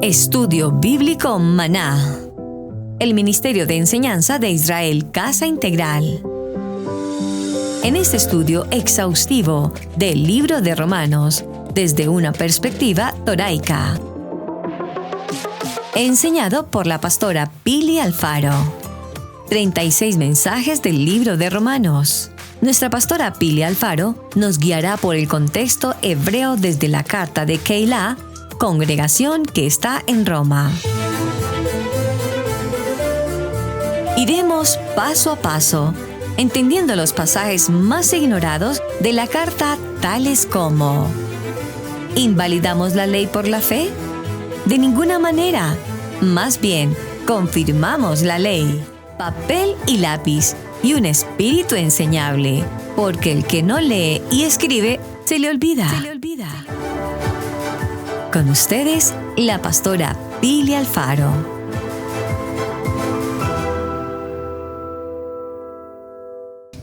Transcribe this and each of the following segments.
Estudio Bíblico Maná. El Ministerio de Enseñanza de Israel Casa Integral. En este estudio exhaustivo del libro de Romanos, desde una perspectiva toraica. Enseñado por la pastora Pili Alfaro. 36 mensajes del libro de Romanos. Nuestra pastora Pili Alfaro nos guiará por el contexto hebreo desde la carta de Keilah, congregación que está en Roma. Iremos paso a paso, entendiendo los pasajes más ignorados de la carta, tales como: ¿invalidamos la ley por la fe? De ninguna manera. Más bien, confirmamos la ley. Papel y lápiz y un espíritu enseñable, porque el que no lee y escribe, se le olvida. Con ustedes, la pastora Pili Alfaro.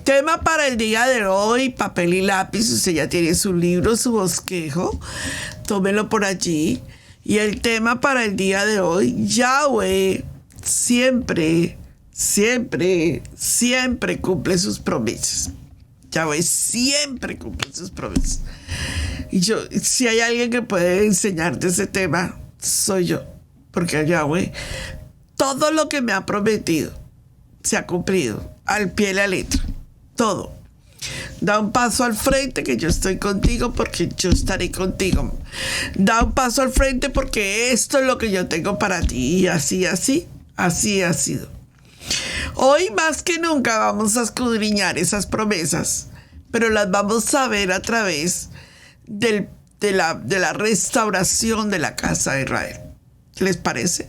Tema para el día de hoy, papel y lápiz. Usted ya tiene su libro, su bosquejo, tómelo por allí. Y el tema para el día de hoy: Yahweh siempre cumple sus promesas. Yahweh siempre cumple sus promesas. Y si hay alguien que puede enseñarte ese tema, soy yo. Porque Yahweh, todo lo que me ha prometido se ha cumplido al pie de la letra. Todo. Da un paso al frente, que yo estoy contigo porque yo estaré contigo. Da un paso al frente porque esto es lo que yo tengo para ti. Y así ha sido. Hoy más que nunca vamos a escudriñar esas promesas, pero las vamos a ver a través de la restauración de la casa de Israel. ¿Qué les parece?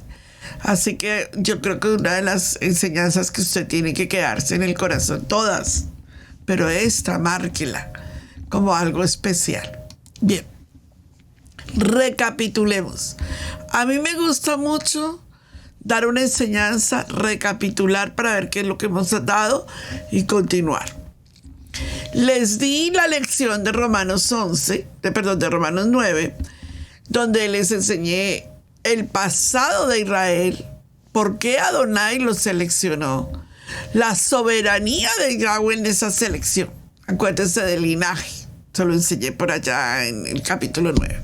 Así que yo creo que una de las enseñanzas que usted tiene que quedarse en el corazón, todas, pero esta, márquela como algo especial. Bien, recapitulemos. A mí me gusta mucho dar una enseñanza, recapitular para ver qué es lo que hemos dado y continuar. Les di la lección de Romanos 9, donde les enseñé el pasado de Israel, por qué Adonai los seleccionó, la soberanía de Yahweh en esa selección. Acuérdense del linaje, se lo enseñé por allá en el capítulo 9.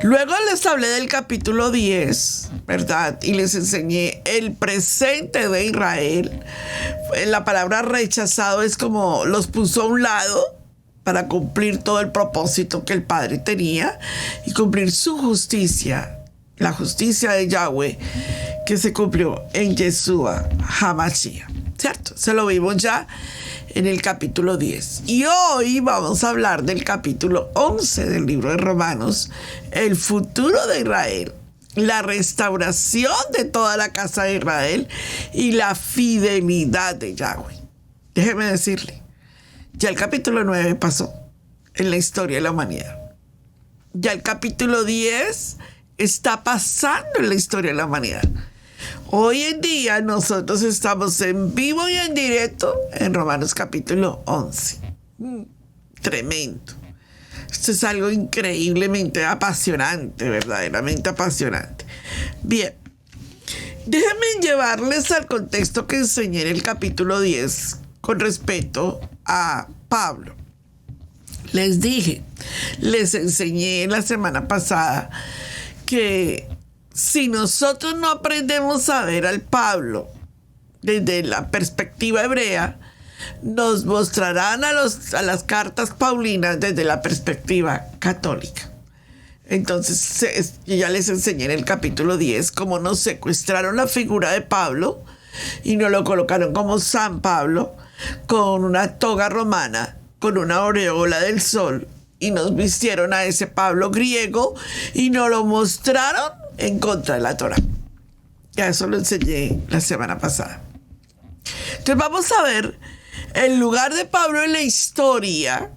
Luego les hablé del capítulo 10, ¿verdad? Y les enseñé el presente de Israel. La palabra rechazado es como los puso a un lado para cumplir todo el propósito que el Padre tenía y cumplir su justicia, la justicia de Yahweh, que se cumplió en Yeshua HaMashiach, ¿cierto? Se lo vimos ya en el capítulo 10. Y hoy vamos a hablar del capítulo 11 del libro de Romanos, el futuro de Israel, la restauración de toda la casa de Israel y la fidelidad de Yahweh. Déjeme decirle, ya el capítulo 9 pasó en la historia de la humanidad. Ya el capítulo 10 está pasando en la historia de la humanidad. Hoy en día nosotros estamos en vivo y en directo en Romanos capítulo 11. Tremendo. Esto es algo increíblemente apasionante, verdaderamente apasionante. Bien, déjenme llevarles al contexto que enseñé en el capítulo 10 con respecto a Pablo. Les enseñé la semana pasada que si nosotros no aprendemos a ver al Pablo desde la perspectiva hebrea, nos mostrarán a las cartas paulinas desde la perspectiva católica. Entonces, yo ya les enseñé en el capítulo 10 cómo nos secuestraron la figura de Pablo y nos lo colocaron como San Pablo, con una toga romana, con una aureola del sol, y nos vistieron a ese Pablo griego y nos lo mostraron en contra de la Torá. Ya eso lo enseñé la semana pasada. Entonces vamos a ver el lugar de Pablo en la historia,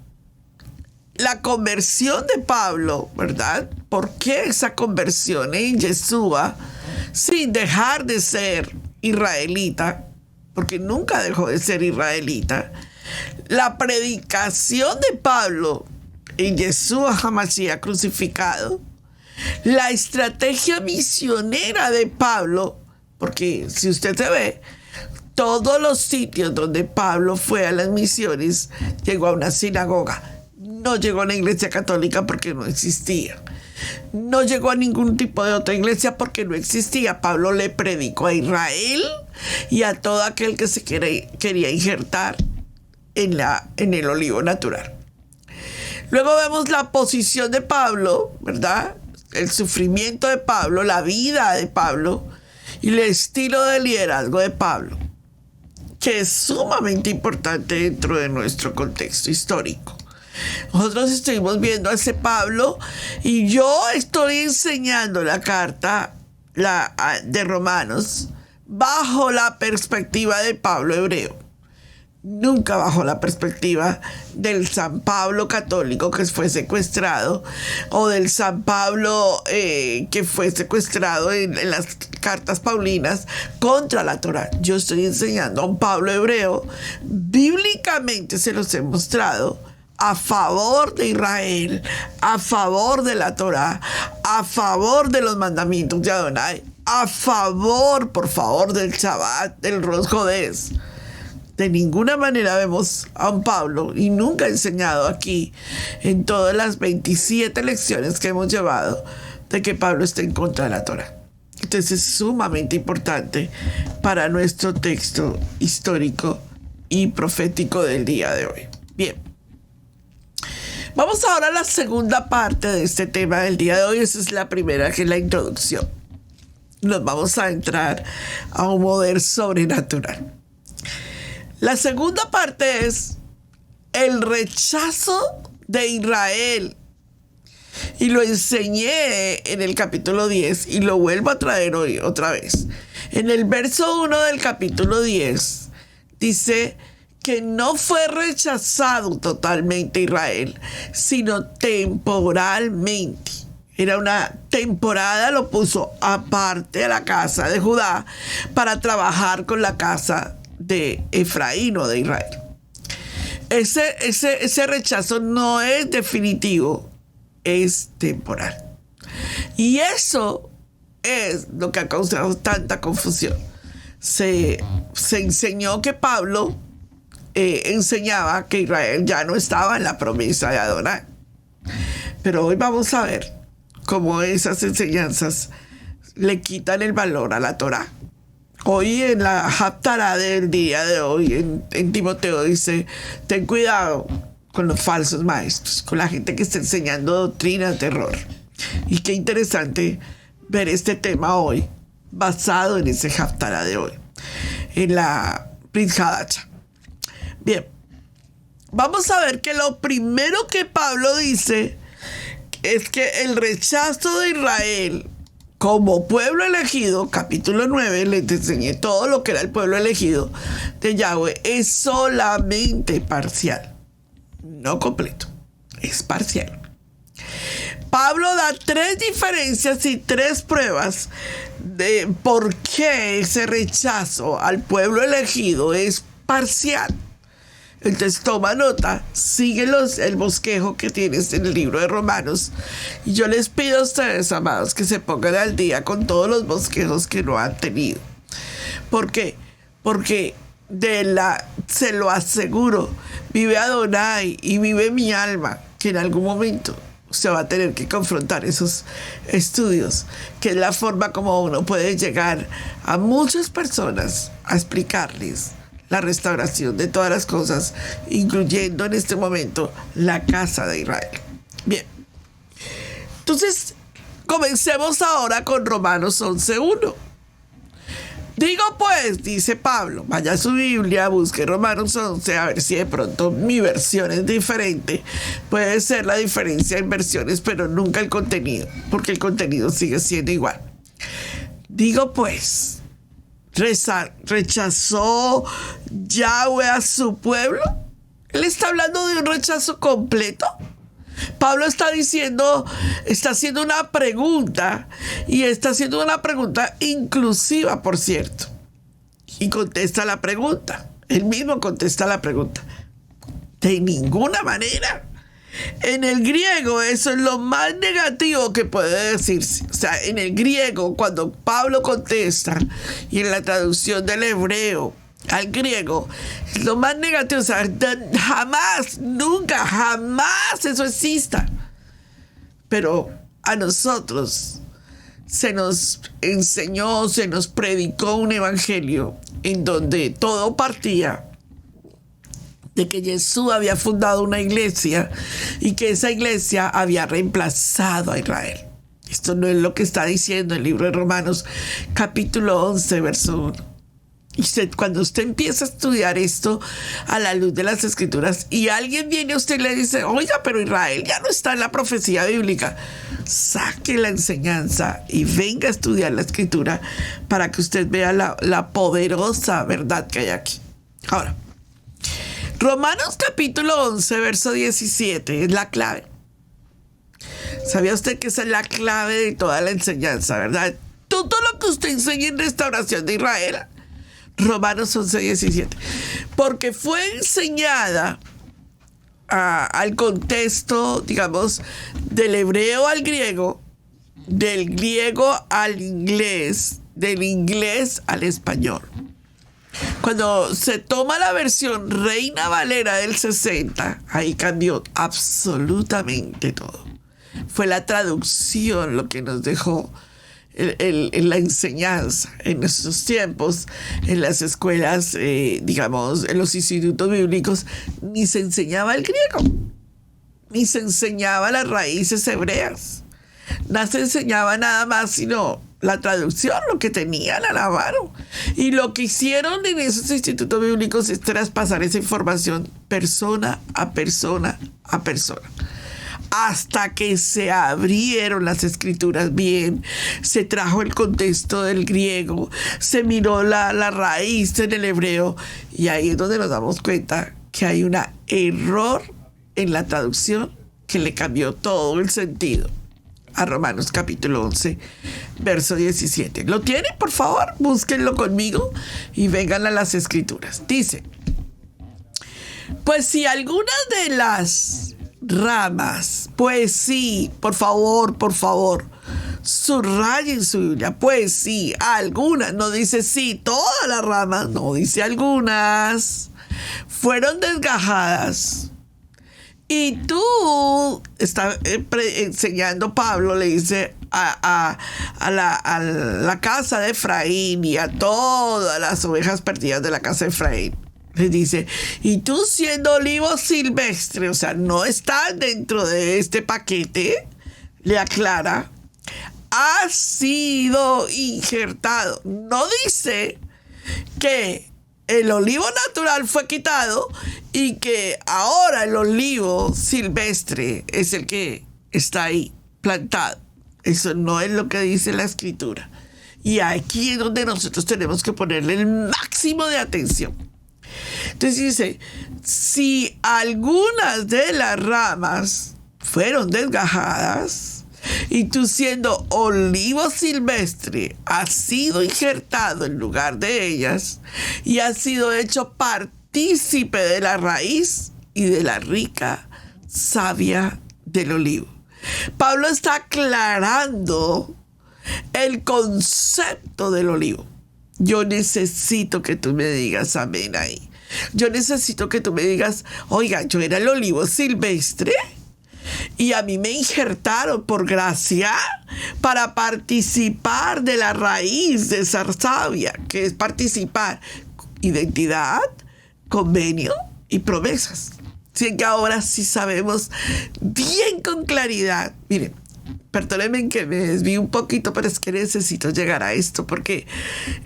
la conversión de Pablo, ¿verdad? ¿Por qué esa conversión en Yeshua sin dejar de ser israelita? Porque nunca dejó de ser israelita. La predicación de Pablo en Yeshua HaMashiach crucificado, la estrategia misionera de Pablo, porque si usted se ve, todos los sitios donde Pablo fue a las misiones, llegó a una sinagoga. No llegó a una iglesia católica porque no existía. No llegó a ningún tipo de otra iglesia porque no existía. Pablo le predicó a Israel y a todo aquel que se quería injertar en el olivo natural. Luego vemos la posición de Pablo, ¿verdad? El sufrimiento de Pablo, la vida de Pablo y el estilo de liderazgo de Pablo, que es sumamente importante dentro de nuestro contexto histórico. Nosotros estuvimos viendo a ese Pablo y yo estoy enseñando la carta de Romanos bajo la perspectiva de Pablo hebreo. Nunca bajo la perspectiva del San Pablo católico que fue secuestrado o del San Pablo que fue secuestrado en las cartas paulinas contra la Torá. Yo estoy enseñando a un Pablo hebreo, bíblicamente se los he mostrado, a favor de Israel, a favor de la Torá, a favor de los mandamientos de Adonai, a favor, por favor, del Shabbat, del Rosh Hodés. De ninguna manera vemos a un Pablo, y nunca he enseñado aquí, en todas las 27 lecciones que hemos llevado, de que Pablo esté en contra de la Torá. Entonces es sumamente importante para nuestro texto histórico y profético del día de hoy. Bien. Vamos ahora a la segunda parte de este tema del día de hoy. Esa es la primera, que es la introducción. Nos vamos a entrar a un poder sobrenatural. La segunda parte es el rechazo de Israel. Y lo enseñé en el capítulo 10 y lo vuelvo a traer hoy otra vez. En el verso 1 del capítulo 10 dice que no fue rechazado totalmente Israel, sino temporalmente. Era una temporada, lo puso aparte de la casa de Judá para trabajar con la casa de Efraín o de Israel. Ese rechazo no es definitivo, es temporal. Y eso es lo que ha causado tanta confusión. Se enseñó que Pablo enseñaba que Israel ya no estaba en la promesa de Adonai. Pero hoy vamos a ver cómo esas enseñanzas le quitan el valor a la Torá. Hoy en la Haftará del día de hoy, en Timoteo dice, ten cuidado con los falsos maestros, con la gente que está enseñando doctrinas de error. Y qué interesante ver este tema hoy, basado en ese Haftará de hoy, en la Brit Hadacha. Bien, vamos a ver que lo primero que Pablo dice es que el rechazo de Israel como pueblo elegido, capítulo 9, les enseñé todo lo que era el pueblo elegido de Yahweh, es solamente parcial, no completo, es parcial. Pablo da 3 diferencias y 3 pruebas de por qué ese rechazo al pueblo elegido es parcial. Entonces toma nota, sigue el bosquejo que tienes en el libro de Romanos. Y yo les pido a ustedes, amados, que se pongan al día con todos los bosquejos que no han tenido. ¿Por qué? Porque se lo aseguro, vive Adonai y vive mi alma, que en algún momento se va a tener que confrontar esos estudios, que es la forma como uno puede llegar a muchas personas a explicarles la restauración de todas las cosas, incluyendo en este momento la casa de Israel. Bien, entonces comencemos ahora con Romanos 11:1. Digo pues, dice Pablo, vaya a su Biblia, busque Romanos 11, a ver si de pronto mi versión es diferente. Puede ser la diferencia en versiones, pero nunca el contenido, porque el contenido sigue siendo igual. Digo pues, ¿rechazó Yahweh a su pueblo? Él está hablando de un rechazo completo. Pablo está haciendo una pregunta, y está haciendo una pregunta inclusiva, por cierto. Y contesta la pregunta. Él mismo contesta la pregunta. De ninguna manera. En el griego eso es lo más negativo que puede decirse. O sea, en el griego, cuando Pablo contesta, y en la traducción del hebreo al griego, es lo más negativo. O sea, jamás, nunca, jamás eso exista. Pero a nosotros se nos enseñó, se nos predicó un evangelio en donde todo partía de que Jesús había fundado una iglesia y que esa iglesia había reemplazado a Israel. Esto no es lo que está diciendo el libro de Romanos, capítulo 11, verso 1. Y cuando usted empieza a estudiar esto a la luz de las Escrituras y alguien viene a usted y le dice, oiga, pero Israel ya no está en la profecía bíblica, saque la enseñanza y venga a estudiar la Escritura para que usted vea la poderosa verdad que hay aquí. Ahora, Romanos capítulo 11, verso 17 es la clave. ¿Sabía usted que esa es la clave de toda la enseñanza, verdad? Todo lo que usted enseña en restauración de Israel. Romanos 11, 17. Porque fue enseñada al contexto, digamos, del hebreo al griego, del griego al inglés, del inglés al español. Cuando se toma la versión Reina Valera del 60, ahí cambió absolutamente todo. Fue la traducción lo que nos dejó la enseñanza. En nuestros tiempos, en las escuelas, digamos, en los institutos bíblicos, ni se enseñaba el griego, ni se enseñaba las raíces hebreas. No se enseñaba nada más sino la traducción, lo que tenían a la mano. Y lo que hicieron en esos institutos bíblicos es traspasar esa información persona a persona a persona. Hasta que se abrieron las escrituras bien, se trajo el contexto del griego, se miró la raíz en el hebreo, y ahí es donde nos damos cuenta que hay un error en la traducción que le cambió todo el sentido a Romanos capítulo 11, verso 17. ¿Lo tienen? Por favor, búsquenlo conmigo y vengan a las escrituras. Dice, pues si algunas de las ramas, pues sí, por favor, subrayen su Biblia, pues sí, algunas, no dice sí, todas las ramas, no, dice algunas, fueron desgajadas. Y tú, está enseñando Pablo, le dice a la casa de Efraín y a todas las ovejas perdidas de la casa de Efraín. Le dice, y tú siendo olivo silvestre, o sea, no estás dentro de este paquete, le aclara, has sido injertado. No dice que el olivo natural fue quitado y que ahora el olivo silvestre es el que está ahí plantado. Eso no es lo que dice la Escritura. Y aquí es donde nosotros tenemos que ponerle el máximo de atención. Entonces dice, si algunas de las ramas fueron desgajadas y tú siendo olivo silvestre has sido injertado en lugar de ellas y has sido hecho partícipe de la raíz y de la rica savia del olivo. Pablo está aclarando el concepto del olivo. Yo necesito que tú me digas amén ahí. Yo necesito que tú me digas, oiga, yo era el olivo silvestre y a mí me injertaron por gracia para participar de la raíz de esa savia, que es participar identidad, convenio y promesas. Así que ahora sí sabemos bien con claridad. Miren, perdónenme que me desvíe un poquito, pero es que necesito llegar a esto porque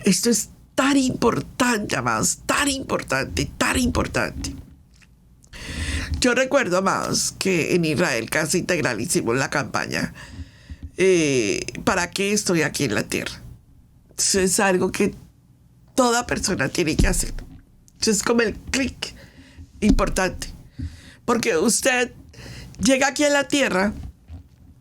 esto es tan importante, amados, tan importante. Yo recuerdo, amados, que en Israel Casa Integral hicimos la campaña ¿para qué estoy aquí en la tierra? Eso es algo que toda persona tiene que hacer. Eso es como el clic importante. Porque usted llega aquí a la tierra,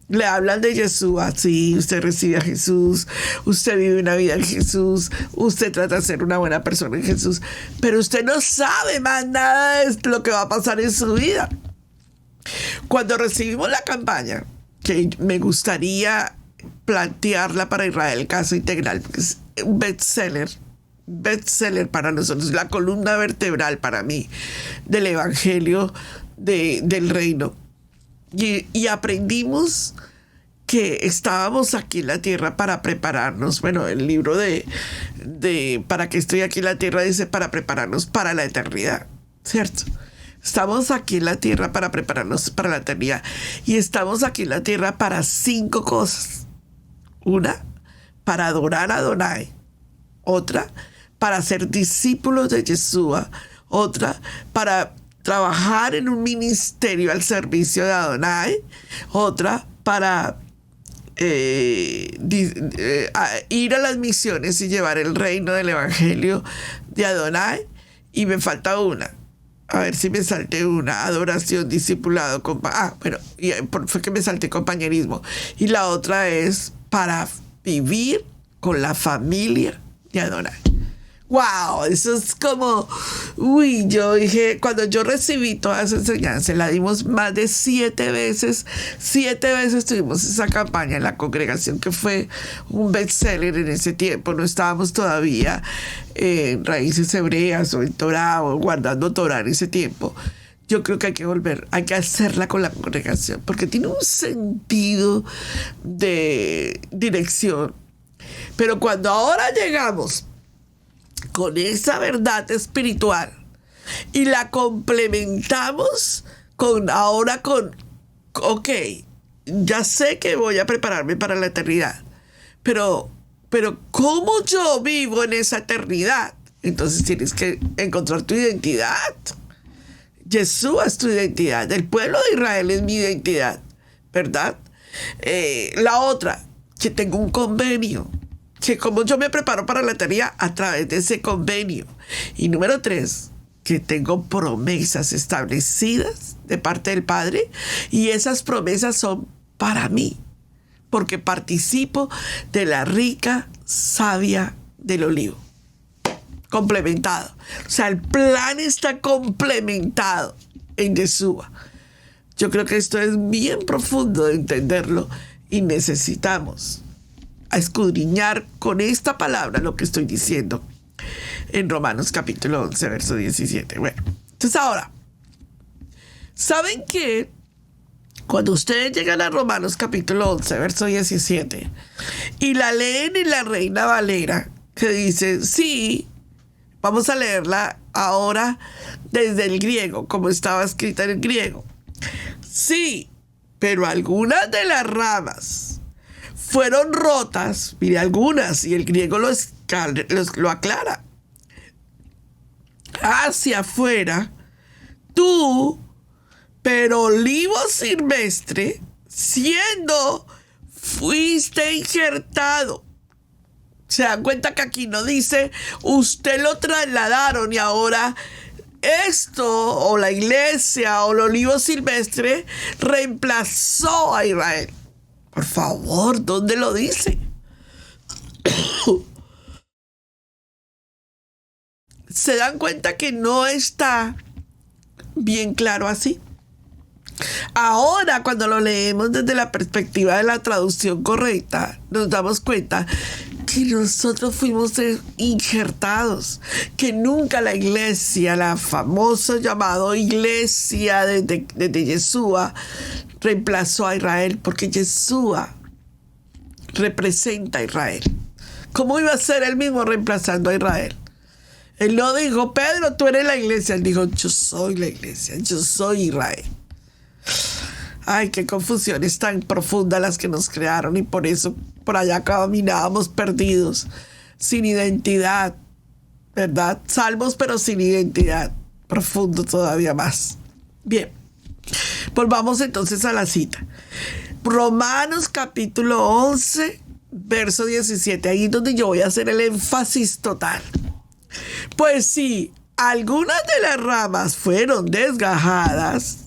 le hablan de Jesús, así, usted recibe a Jesús, usted vive una vida en Jesús, usted trata de ser una buena persona en Jesús, pero usted no sabe más nada de lo que va a pasar en su vida. Cuando recibimos la campaña, que me gustaría plantearla para Israel Caso Integral, porque es un bestseller para nosotros, la columna vertebral para mí del Evangelio del Reino. Y aprendimos que estábamos aquí en la tierra para prepararnos. Bueno, el libro de Para qué estoy aquí en la tierra dice para prepararnos para la eternidad, ¿cierto? Estamos aquí en la tierra para prepararnos para la eternidad. Y estamos aquí en la tierra para 5 cosas. Una, para adorar a Adonai. Otra, para ser discípulos de Yeshua. Otra, para trabajar en un ministerio al servicio de Adonai. Otra, para ir a las misiones y llevar el reino del Evangelio de Adonai. Y me falta una. A ver si me salté una. Adoración, discipulado. Fue que me salté compañerismo. Y la otra es para vivir con la familia de Adonai. ¡Wow! Eso es como... yo dije, cuando yo recibí toda esa enseñanza, la dimos más de 7 veces. 7 veces tuvimos esa campaña en la congregación, que fue un bestseller en ese tiempo. No estábamos todavía en Raíces Hebreas o en Torah o guardando Torah en ese tiempo. Yo creo que hay que volver, hay que hacerla con la congregación, porque tiene un sentido de dirección. Pero cuando ahora llegamos con esa verdad espiritual y la complementamos ok, ya sé que voy a prepararme para la eternidad, pero ¿cómo yo vivo en esa eternidad? Entonces tienes que encontrar tu identidad. Yeshua es tu identidad, el pueblo de Israel es mi identidad, ¿verdad? La otra, que tengo un convenio, que como yo me preparo para la eternidad a través de ese convenio. Y número 3, que tengo promesas establecidas de parte del Padre, y esas promesas son para mí, porque participo de la rica savia del olivo. Complementado. O sea, el plan está complementado en Yeshua. Yo creo que esto es bien profundo de entenderlo y necesitamos escudriñar con esta palabra lo que estoy diciendo en Romanos capítulo 11, verso 17. Bueno, entonces ahora, ¿saben qué? Cuando ustedes llegan a Romanos capítulo 11, verso 17, y la leen en la Reina Valera, que dice, sí, vamos a leerla ahora desde el griego, como estaba escrita en el griego. Sí, pero algunas de las ramas fueron rotas, mire, algunas, y el griego lo aclara. Hacia afuera, tú, pero olivo silvestre, fuiste injertado. Se dan cuenta que aquí no dice, usted lo trasladaron y ahora esto, o la iglesia, o el olivo silvestre, reemplazó a Israel. Por favor, ¿dónde lo dice? ¿Se dan cuenta que no está bien claro así? Ahora, cuando lo leemos desde la perspectiva de la traducción correcta, nos damos cuenta que nosotros fuimos injertados, que nunca la iglesia, la famosa llamada iglesia de Yeshua, reemplazó a Israel, porque Yeshua representa a Israel. ¿Cómo iba a ser él mismo reemplazando a Israel? Él no dijo, Pedro, tú eres la iglesia. Él dijo, yo soy la iglesia, yo soy Israel. Ay, qué confusiones tan profundas las que nos crearon, y por eso por allá caminábamos perdidos, sin identidad, ¿verdad? Salvos pero sin identidad. Profundo todavía más. Bien. Volvamos entonces a la cita. Romanos capítulo 11, verso 17. Ahí es donde yo voy a hacer el énfasis total. Pues sí, algunas de las ramas fueron desgajadas,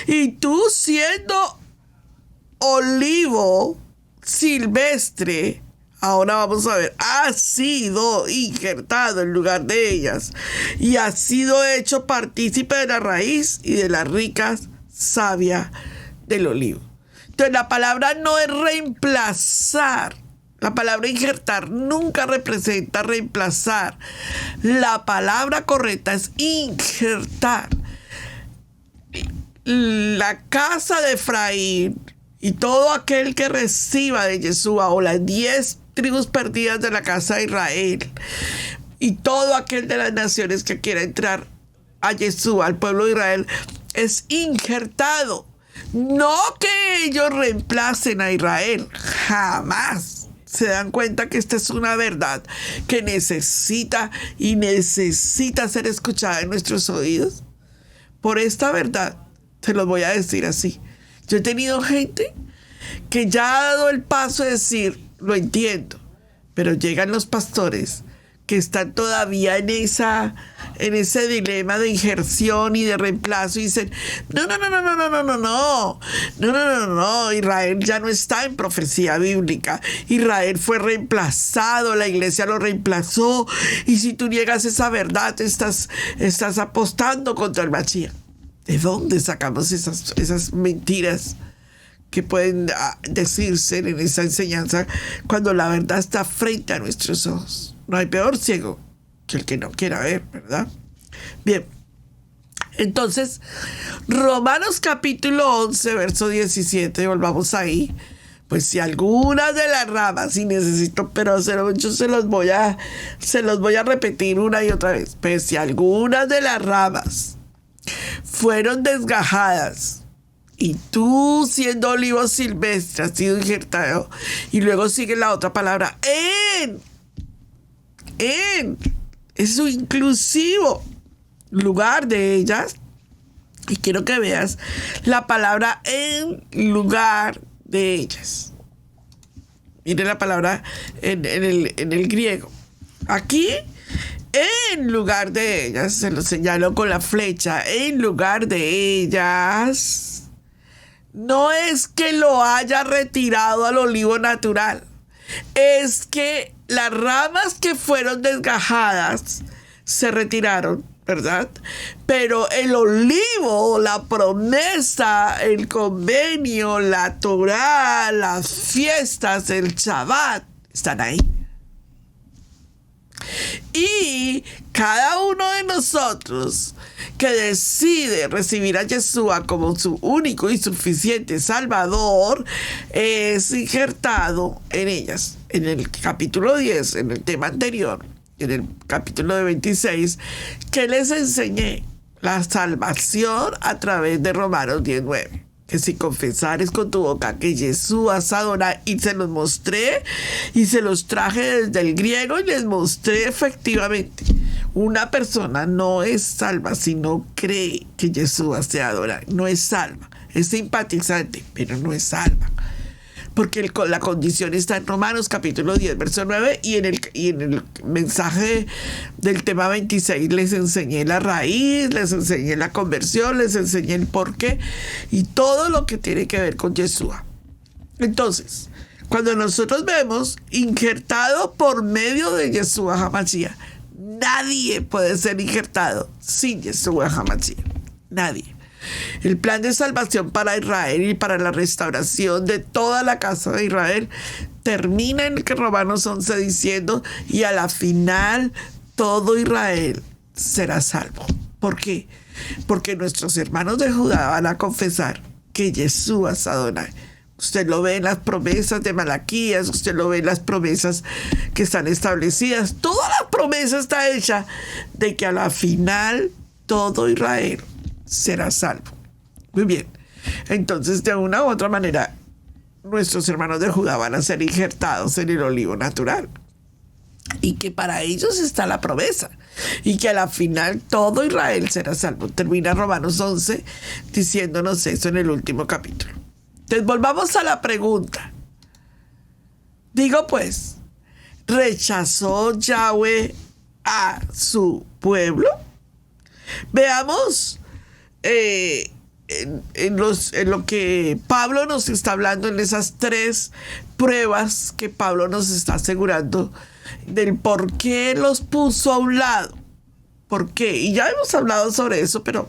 y tú, siendo olivo silvestre, ahora vamos a ver, has sido injertado en lugar de ellas, y has sido hecho partícipe de la raíz y de las ricas savia del olivo. Entonces la palabra no es reemplazar. La palabra injertar nunca representa reemplazar. La palabra correcta es injertar. La casa de Efraín y todo aquel que reciba de Yeshua, o las 10 tribus perdidas de la casa de Israel, y todo aquel de las naciones que quiera entrar a Yeshua, al pueblo de Israel, es injertado. No que ellos reemplacen a Israel, jamás. Se dan cuenta que esta es una verdad que necesita ser escuchada en nuestros oídos. Por esta verdad, te lo voy a decir así. Yo he tenido gente que ya ha dado el paso de decir, lo entiendo, pero llegan los pastores que están todavía en ese dilema de injerción y de reemplazo y dicen, no, Israel ya no está en profecía bíblica, Israel fue reemplazado, la iglesia lo reemplazó, y si tú niegas esa verdad, estás apostando contra el Mashiach. ¿De dónde sacamos esas mentiras que pueden decirse en esa enseñanza cuando la verdad está frente a nuestros ojos? No hay peor ciego que el que no quiera ver, ¿verdad? Bien, entonces, Romanos capítulo 11, verso 17, volvamos ahí. Pues si algunas de las ramas, y necesito, pero yo se los voy a repetir una y otra vez. Pues si algunas de las ramas fueron desgajadas, y tú, siendo olivo silvestre, has sido injertado, y luego sigue la otra palabra, es su inclusivo lugar de ellas, y quiero que veas la palabra en lugar de ellas. Mire la palabra en el griego. Aquí, en lugar de ellas, se lo señalo con la flecha, en lugar de ellas, no es que lo haya retirado al olivo natural, es que las ramas que fueron desgajadas se retiraron, ¿verdad? Pero el olivo, la promesa, el convenio, la Torá, las fiestas, el Shabbat, están ahí. Y cada uno de nosotros que decide recibir a Yeshua como su único y suficiente Salvador es injertado en ellas. En el capítulo 10, en el tema anterior, en el capítulo de 26, que les enseñé la salvación a través de Romanos 19. Que si confesares con tu boca que Yeshua es Adonai, y se los mostré y se los traje desde el griego y les mostré efectivamente, una persona no es salva si no cree que Yeshua sea Adonai, no es salva, es simpatizante, pero no es salva. Porque la condición está en Romanos capítulo 10, verso 9, y en el mensaje del tema 26 les enseñé la raíz, les enseñé la conversión, les enseñé el porqué y todo lo que tiene que ver con Yeshua. Entonces, cuando nosotros vemos injertado por medio de Yeshua HaMashiach, nadie puede ser injertado sin Yeshua HaMashiach. Nadie. El plan de salvación para Israel y para la restauración de toda la casa de Israel termina en Romanos 11 diciendo, y a la final todo Israel será salvo. ¿Por qué? Porque nuestros hermanos de Judá van a confesar que Yeshua es Adonai. Usted lo ve en las promesas de Malaquías, usted lo ve en las promesas que están establecidas. Toda la promesa está hecha de que a la final todo Israel será salvo. Muy bien. Entonces, de una u otra manera, nuestros hermanos de Judá van a ser injertados en el olivo natural. Y que para ellos está la promesa. Y que a la final todo Israel será salvo. Termina Romanos 11 diciéndonos eso en el último capítulo. Entonces, volvamos a la pregunta. Digo pues, ¿rechazó Yahweh a su pueblo? Veamos en lo que Pablo nos está hablando, en esas 3 pruebas que Pablo nos está asegurando del por qué los puso a un lado. ¿Por qué? Y ya hemos hablado sobre eso, pero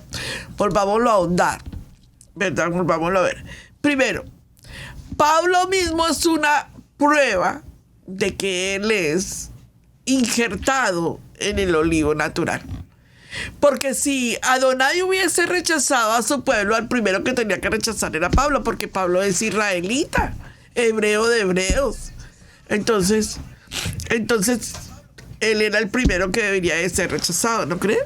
volvámoslo a ahondar. ¿verdad? Vamos a ver. Primero, Pablo mismo es una prueba de que él es injertado en el olivo natural. Porque si Adonai hubiese rechazado a su pueblo, al primero que tenía que rechazar era Pablo, porque Pablo es israelita, hebreo de hebreos. Entonces él era el primero que debería de ser rechazado, ¿no creen?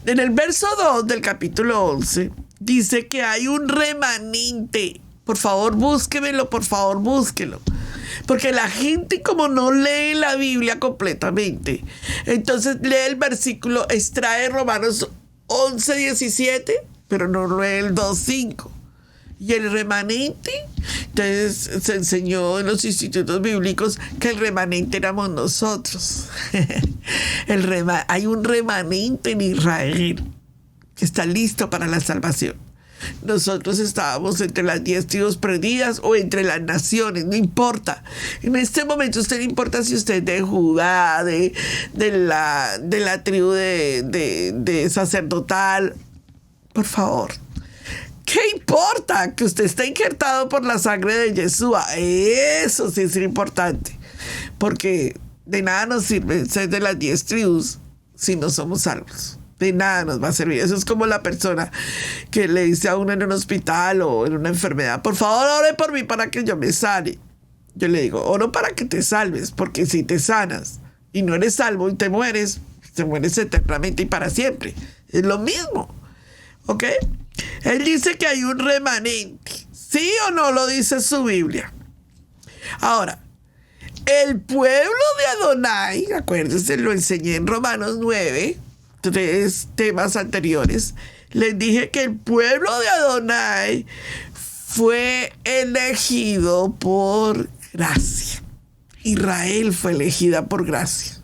En el verso 2 del capítulo 11 dice que hay un remanente. Por favor, búsquemelo, por favor, búsquelo. Porque la gente como no lee la Biblia completamente, entonces lee el versículo, extrae Romanos 11:17, pero no lee el 2:5. Y el remanente, entonces se enseñó en los institutos bíblicos que el remanente éramos nosotros. Hay un remanente en Israel que está listo para la salvación. Nosotros estábamos entre las 10 tribus perdidas o entre las naciones, no importa. En este momento usted no importa si usted es de Judá, de la tribu de sacerdotal. Por favor, ¿qué importa? Que usted esté injertado por la sangre de Yeshua. Eso sí es importante. Porque de nada nos sirve ser de las 10 tribus si no somos salvos. De nada nos va a servir. Eso es como la persona que le dice a uno en un hospital o en una enfermedad: por favor, ore por mí para que yo me sane. Yo le digo: oro para que te salves, porque si te sanas y no eres salvo y te mueres eternamente y para siempre. Es lo mismo. ¿Ok? Él dice que hay un remanente. ¿Sí o no lo dice su Biblia? Ahora, el pueblo de Adonai, acuérdense, lo enseñé en Romanos 9, 3 temas anteriores. Les dije que el pueblo de Adonai fue elegido por gracia. Israel fue elegida por gracia.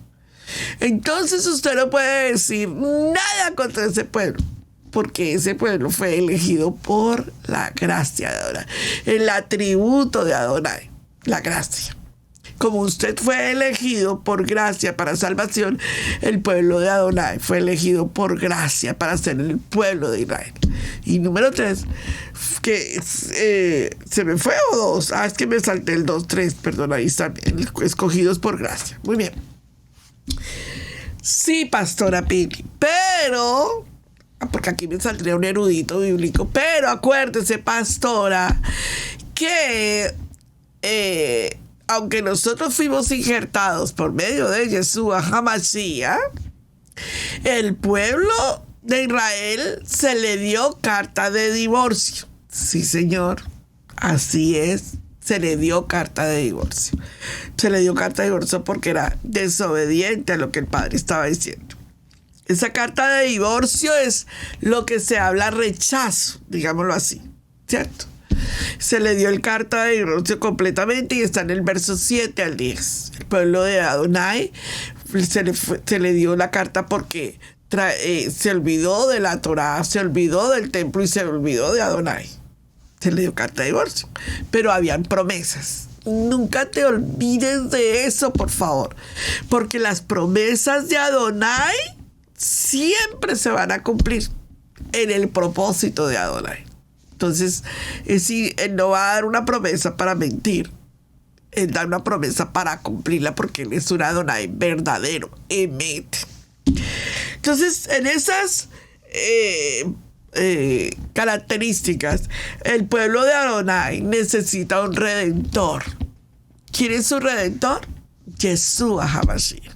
Entonces usted no puede decir nada contra ese pueblo, porque ese pueblo fue elegido por la gracia de Adonai, el atributo de Adonai, la gracia. Como usted fue elegido por gracia para salvación, el pueblo de Adonai fue elegido por gracia para ser el pueblo de Israel. Y número 3, que se me fue o 2. Es que me salté el 2, 3, perdón, ahí están, escogidos por gracia. Muy bien. Sí, pastora Pili, pero, porque aquí me saldría un erudito bíblico, pero acuérdese, pastora, que aunque nosotros fuimos injertados por medio de Yeshua HaMashiach, el pueblo de Israel se le dio carta de divorcio. Sí, señor, así es, se le dio carta de divorcio. Se le dio carta de divorcio porque era desobediente a lo que el padre estaba diciendo. Esa carta de divorcio es lo que se habla rechazo, digámoslo así, ¿cierto? Se le dio el carta de divorcio completamente y está en el verso 7 al 10. El pueblo de Adonai se le dio la carta porque se olvidó de la Torá, se olvidó del templo y se olvidó de Adonai. Se le dio carta de divorcio, pero habían promesas. Nunca te olvides de eso, por favor, porque las promesas de Adonai siempre se van a cumplir en el propósito de Adonai. Entonces, él no va a dar una promesa para mentir. Él da una promesa para cumplirla porque él es un Adonai verdadero. Emet. Entonces, en esas características, el pueblo de Adonai necesita un redentor. ¿Quién es su redentor? Yeshua HaMashiach.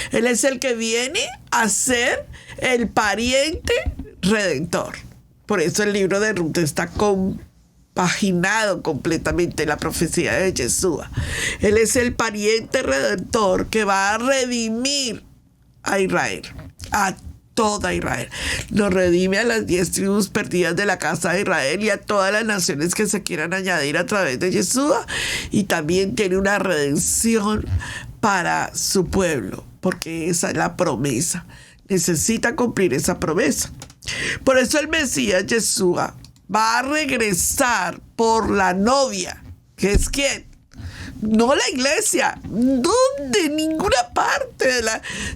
Él es el que viene a ser el pariente redentor. Por eso el libro de Ruth está compaginado completamente la profecía de Yeshua. Él es el pariente redentor que va a redimir a Israel, a toda Israel. Nos redime a las 10 tribus perdidas de la casa de Israel y a todas las naciones que se quieran añadir a través de Yeshua. Y también tiene una redención para su pueblo, porque esa es la promesa. Necesita cumplir esa promesa. Por eso el Mesías Yeshua va a regresar por la novia, que es ¿quién? no la iglesia. ¿Dónde? Ninguna parte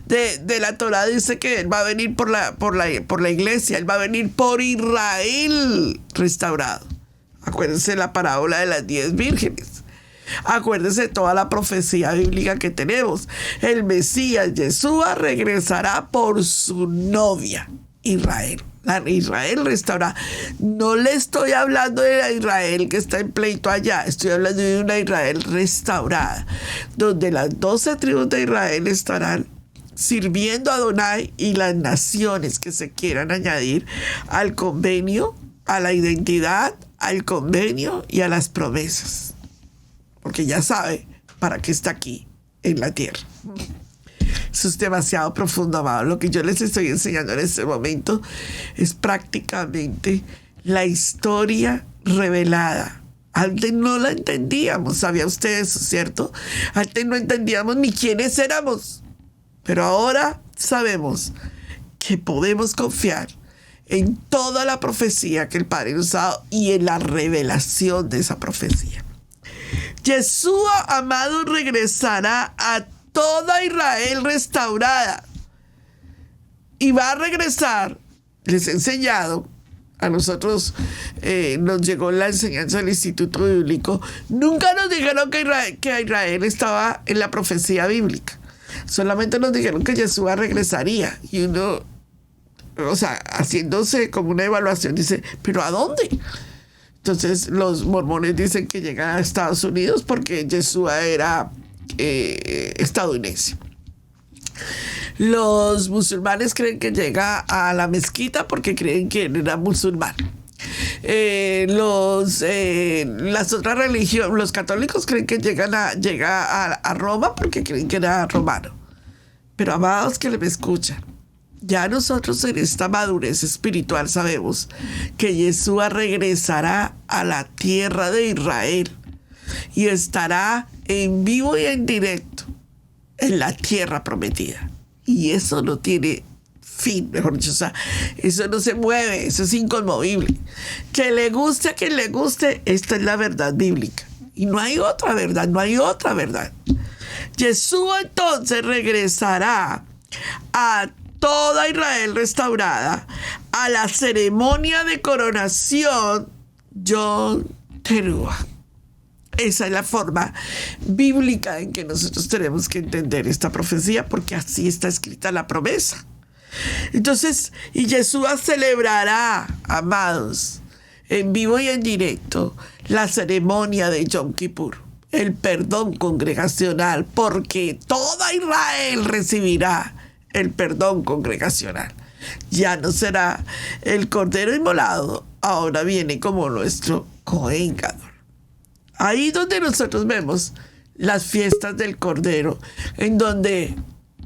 de la Torá dice que Él va a venir por la iglesia. Él va a venir por Israel restaurado. Acuérdense la parábola de las 10 vírgenes. Acuérdense de toda la profecía bíblica que tenemos. El Mesías, Yeshua, regresará por su novia, Israel. La Israel restaurada. No le estoy hablando de la Israel que está en pleito allá. Estoy hablando de una Israel restaurada, donde las 12 tribus de Israel estarán sirviendo a Adonai, y las naciones que se quieran añadir al convenio, a la identidad, al convenio y a las promesas. Porque ya sabe para qué está aquí en la tierra. Eso es demasiado profundo, amado. Lo que yo les estoy enseñando en este momento es prácticamente la historia revelada. Antes no la entendíamos, ¿sabía usted eso, cierto? Antes no entendíamos ni quiénes éramos. Pero ahora sabemos que podemos confiar en toda la profecía que el Padre nos ha dado y en la revelación de esa profecía. Yeshua, amado, regresará a toda Israel restaurada. Y va a regresar, les he enseñado, a nosotros nos llegó la enseñanza del Instituto Bíblico. Nunca nos dijeron que Israel estaba en la profecía bíblica. Solamente nos dijeron que Yeshua regresaría. Y uno, o sea, haciéndose como una evaluación, dice, ¿pero a dónde? Entonces los mormones dicen que llega a Estados Unidos porque Yeshua era estadounidense. Los musulmanes creen que llega a la mezquita porque creen que era musulmán. Las otras religiones, los católicos creen que llega a Roma porque creen que era romano. Pero amados que me escuchan, ya nosotros en esta madurez espiritual sabemos que Yeshua regresará a la tierra de Israel y estará en vivo y en directo en la tierra prometida. Y eso no tiene fin, mejor dicho, o sea, eso no se mueve, eso es inconmovible. Que le guste a quien le guste, esta es la verdad bíblica. Y no hay otra verdad, no hay otra verdad. Yeshua entonces regresará a toda Israel restaurada a la ceremonia de coronación Yom Teruah. Esa es la forma bíblica en que nosotros tenemos que entender esta profecía, porque así está escrita la promesa. Entonces, y Yeshua celebrará, amados, en vivo y en directo, la ceremonia de Yom Kippur, el perdón congregacional, porque toda Israel recibirá el perdón congregacional. Ya no será el cordero inmolado, ahora viene como nuestro Cohen Gadol. Ahí donde nosotros vemos las fiestas del Cordero, en donde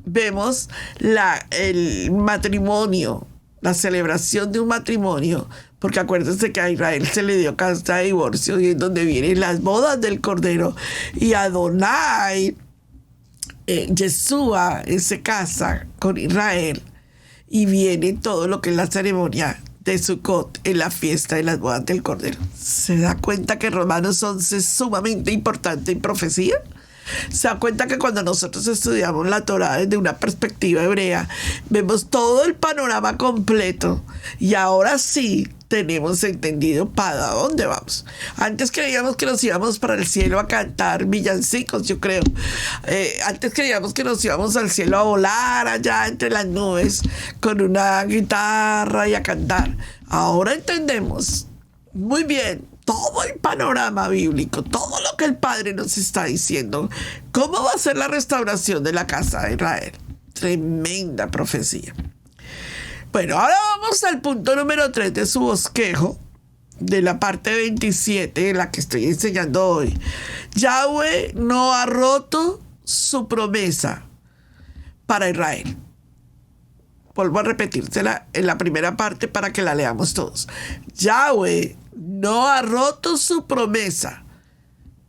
vemos el matrimonio, la celebración de un matrimonio, porque acuérdense que a Israel se le dio casta de divorcio, y es donde vienen las bodas del Cordero, y Adonai, Yeshua, se casa con Israel, y viene todo lo que es la ceremonia de Sukkot, en la fiesta de las bodas del Cordero. ¿Se da cuenta que Romanos 11 es sumamente importante en profecía? ¿Se da cuenta que cuando nosotros estudiamos la Torá desde una perspectiva hebrea, vemos todo el panorama completo? Y ahora sí tenemos entendido para dónde vamos. Antes creíamos que nos íbamos para el cielo a cantar villancicos, yo creo. Antes creíamos que nos íbamos al cielo a volar allá entre las nubes con una guitarra y a cantar. Ahora entendemos muy bien todo el panorama bíblico, todo lo que el Padre nos está diciendo. ¿Cómo va a ser la restauración de la casa de Israel? Tremenda profecía. Bueno, ahora vamos al punto número 3 de su bosquejo, de la parte 27, en la que estoy enseñando hoy. Yahweh no ha roto su promesa para Israel. Vuelvo a repetírsela en la primera parte para que la leamos todos. Yahweh no ha roto su promesa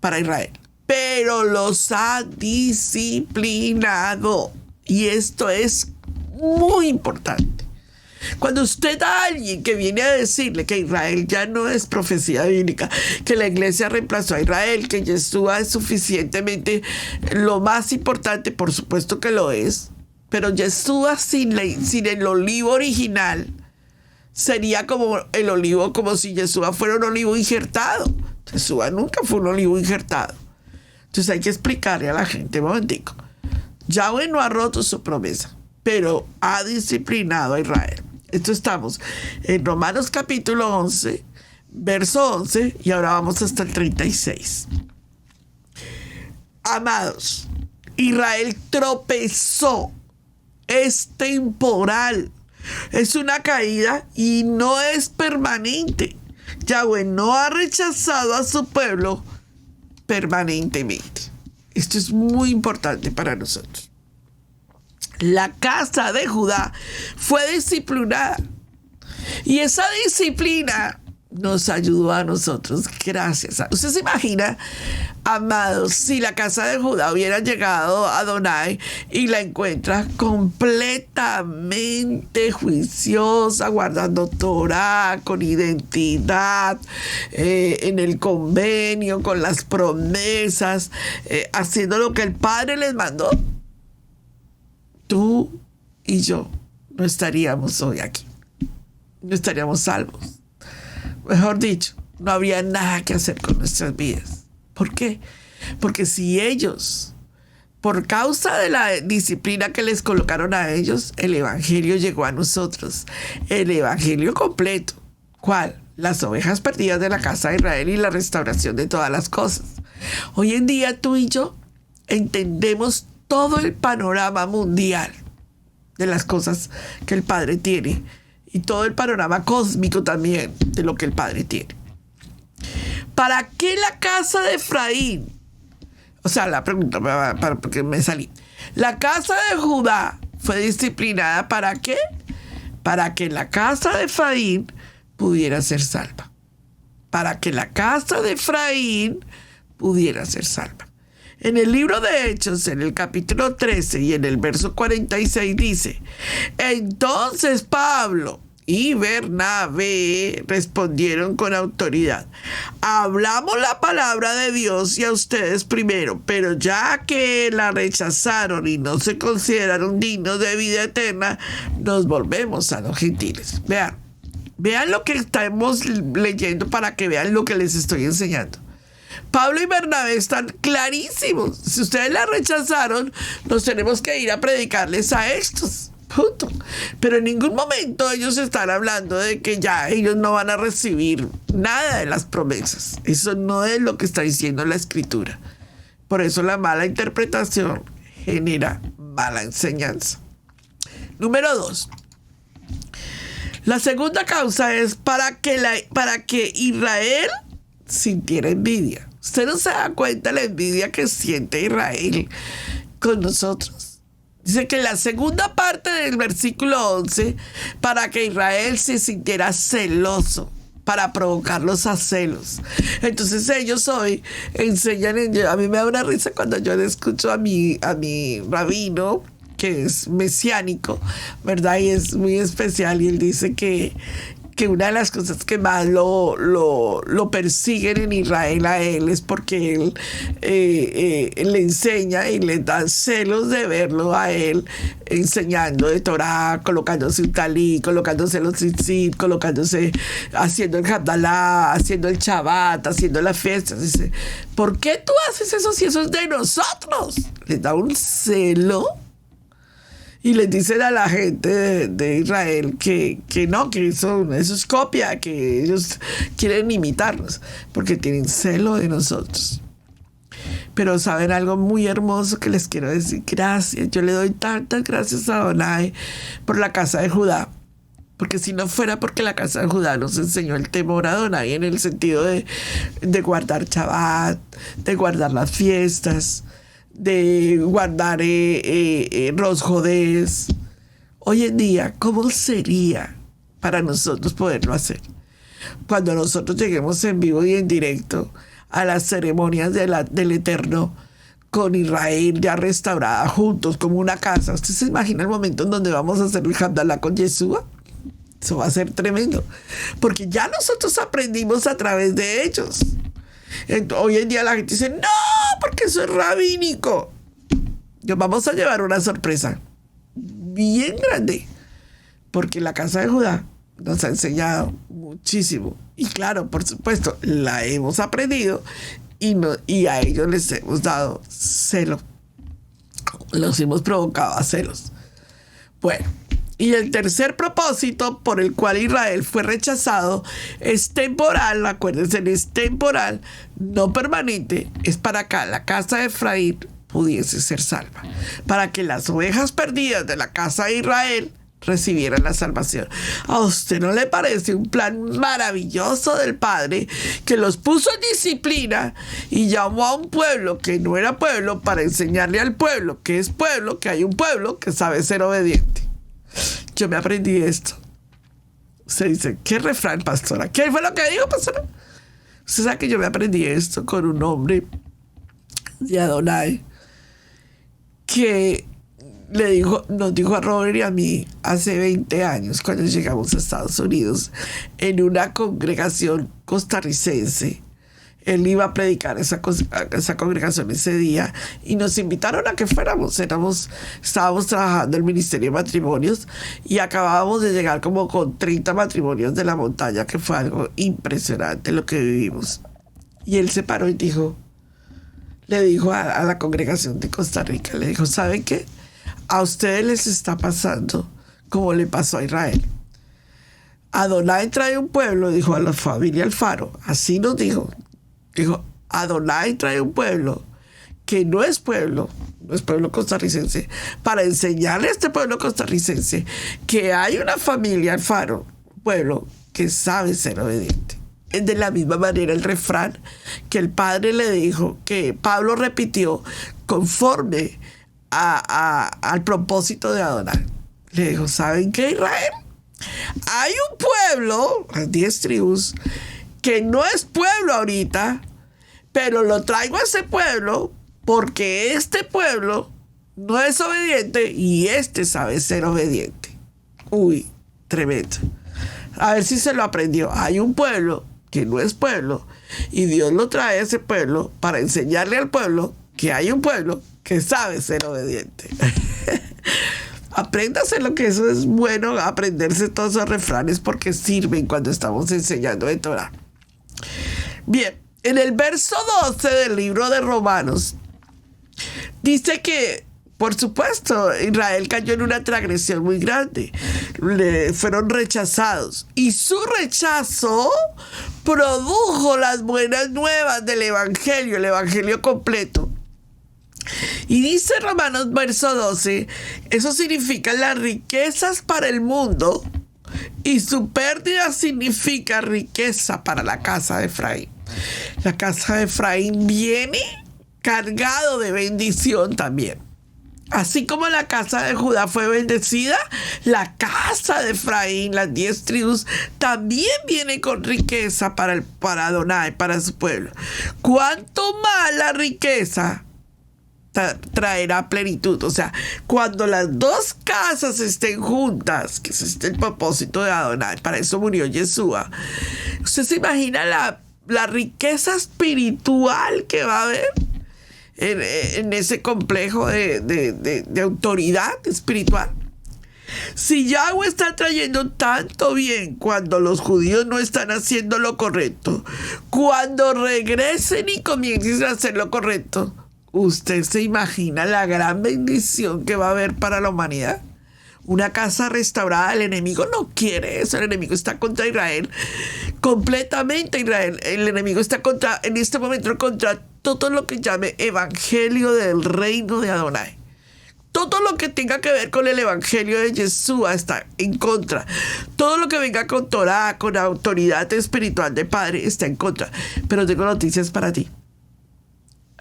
para Israel, pero los ha disciplinado. Y esto es muy importante. Cuando usted a alguien que viene a decirle que Israel ya no es profecía bíblica, que la iglesia reemplazó a Israel, que Yeshua es suficientemente lo más importante, por supuesto que lo es, pero Yeshua sin el olivo original sería como el olivo, como si Yeshua fuera un olivo injertado. Yeshua nunca fue un olivo injertado. Entonces hay que explicarle a la gente, un momentico. Yahweh no ha roto su promesa, pero ha disciplinado a Israel. Esto estamos en Romanos capítulo 11, verso 11, y ahora vamos hasta el 36. Amados, Israel tropezó. Es temporal. Es una caída y no es permanente. Yahweh no ha rechazado a su pueblo permanentemente. Esto es muy importante para nosotros. La casa de Judá fue disciplinada. Y esa disciplina nos ayudó a nosotros. Gracias. ¿Usted se imagina, amados, si la casa de Judá hubiera llegado a Adonai y la encuentra completamente juiciosa, guardando Torah, con identidad, en el convenio, con las promesas, haciendo lo que el Padre les mandó? Tú y yo no estaríamos hoy aquí. No estaríamos salvos. Mejor dicho, no habría nada que hacer con nuestras vidas. ¿Por qué? Porque si ellos, por causa de la disciplina que les colocaron a ellos, el evangelio llegó a nosotros. El evangelio completo. ¿Cuál? Las ovejas perdidas de la casa de Israel y la restauración de todas las cosas. Hoy en día tú y yo entendemos todo el panorama mundial de las cosas que el Padre tiene. Y todo el panorama cósmico también de lo que el Padre tiene. ¿Para qué la casa de Efraín? O sea, la pregunta, porque me salí. La casa de Judá fue disciplinada, ¿para qué? Para que la casa de Efraín pudiera ser salva. Para que la casa de Efraín pudiera ser salva. En el libro de Hechos, en el capítulo 13 y en el verso 46 dice: entonces Pablo y Bernabé respondieron con autoridad: hablamos la palabra de Dios y a ustedes primero, pero ya que la rechazaron y no se consideraron dignos de vida eterna, nos volvemos a los gentiles. Vean lo que estamos leyendo para que vean lo que les estoy enseñando. Pablo y Bernabé están clarísimos. Si ustedes la rechazaron, nos tenemos que ir a predicarles a estos. Punto. Pero en ningún momento ellos están hablando de que ya ellos no van a recibir nada de las promesas. Eso no es lo que está diciendo la Escritura. Por eso la mala interpretación genera mala enseñanza. Número 2. La segunda causa es para que Israel sintiera envidia. Usted no se da cuenta de la envidia que siente Israel con nosotros. Dice que en la segunda parte del versículo 11, para que Israel se sintiera celoso, para provocarlos a celos. Entonces ellos hoy enseñan, a mí me da una risa cuando yo le escucho a mi rabino, que es mesiánico, ¿verdad? Y es muy especial, y él dice que una de las cosas que más lo persiguen en Israel a él es porque él le enseña y le dan celos de verlo a él enseñando de Torah, colocándose un talí, colocándose los tzitzit, haciendo el Havdalah, haciendo el Shabbat, haciendo las fiestas. Dice, ¿por qué tú haces eso si eso es de nosotros? Les da un celo. Y les dicen a la gente de Israel que no, que eso es copia, que ellos quieren imitarnos, porque tienen celo de nosotros. Pero saben algo muy hermoso que les quiero decir. Gracias, yo le doy tantas gracias a Adonai por la casa de Judá. Porque si no fuera porque la casa de Judá nos enseñó el temor a Adonai en el sentido de guardar Shabbat, de guardar las fiestas, de guardar Rosh Hodés. Hoy en día, ¿cómo sería para nosotros poderlo hacer? Cuando nosotros lleguemos en vivo y en directo a las ceremonias del Eterno, con Israel ya restaurada juntos como una casa. ¿Usted se imagina el momento en donde vamos a hacer el Havdalah con Yeshua? Eso va a ser tremendo. Porque ya nosotros aprendimos a través de ellos. Hoy en día la gente dice, no, porque eso es rabínico. Nos vamos a llevar una sorpresa bien grande. Porque la casa de Judá nos ha enseñado muchísimo. Y claro, por supuesto, la hemos aprendido y a ellos les hemos dado celo. Los hemos provocado a celos. Bueno, y el tercer propósito por el cual Israel fue rechazado es temporal, acuérdense, es temporal, no permanente, es para que la casa de Efraín pudiese ser salva, para que las ovejas perdidas de la casa de Israel recibieran la salvación. ¿A usted no le parece un plan maravilloso del Padre que los puso en disciplina y llamó a un pueblo que no era pueblo para enseñarle al pueblo que es pueblo, que hay un pueblo que sabe ser obediente? Yo me aprendí esto. Usted dice, ¿qué refrán, pastora? ¿Qué fue lo que dijo, pastora? Usted sabe que yo me aprendí esto con un hombre de Adonai que nos dijo a Robert y a mí hace 20 años, cuando llegamos a Estados Unidos, en una congregación costarricense. Él iba a predicar esa congregación ese día y nos invitaron a que fuéramos. Estábamos trabajando en el Ministerio de Matrimonios y acabábamos de llegar como con 30 matrimonios de la montaña, que fue algo impresionante lo que vivimos. Y él se paró y le dijo a la congregación de Costa Rica, le dijo, ¿saben qué? A ustedes les está pasando como le pasó a Israel. Adonai trae un pueblo, dijo a la familia Alfaro, así nos dijo. Dijo, Adonai trae un pueblo que no es pueblo costarricense, para enseñarle a este pueblo costarricense que hay una familia Alfaro, pueblo que sabe ser obediente. De la misma manera el refrán que el Padre le dijo, que Pablo repitió conforme al propósito de Adonai. Le dijo, ¿saben qué, Israel? Hay un pueblo, las 10 tribus, que no es pueblo ahorita, pero lo traigo a ese pueblo porque este pueblo no es obediente y este sabe ser obediente. Uy, tremendo. A ver si se lo aprendió. Hay un pueblo que no es pueblo y Dios lo trae a ese pueblo para enseñarle al pueblo que hay un pueblo que sabe ser obediente. Apréndase lo que eso es bueno, aprenderse todos esos refranes porque sirven cuando estamos enseñando de Torah. Bien, en el verso 12 del libro de Romanos dice que, por supuesto, Israel cayó en una transgresión muy grande. Fueron rechazados. Y su rechazo produjo las buenas nuevas del Evangelio, el Evangelio completo. Y dice Romanos verso 12, eso significa las riquezas para el mundo y su pérdida significa riqueza para la casa de Efraín. La casa de Efraín viene cargado de bendición también. Así como la casa de Judá fue bendecida, la casa de Efraín, las 10 tribus, también viene con riqueza para Adonai, para su pueblo. Cuanto más la riqueza traerá plenitud. O sea, cuando las dos casas estén juntas, que ese es el propósito de Adonai, para eso murió Yeshua. ¿Usted se imagina la riqueza espiritual que va a haber en ese complejo de autoridad espiritual? Si Yahweh está trayendo tanto bien cuando los judíos no están haciendo lo correcto, cuando regresen y comiencen a hacer lo correcto, ¿usted se imagina la gran bendición que va a haber para la humanidad? Una casa restaurada. El enemigo no quiere eso. El enemigo está contra Israel, completamente Israel. El enemigo está en este momento contra todo lo que llame evangelio del reino de Adonai. Todo lo que tenga que ver con el evangelio de Yeshua está en contra. Todo lo que venga con Torah, con autoridad espiritual de Padre, está en contra. Pero tengo noticias para ti.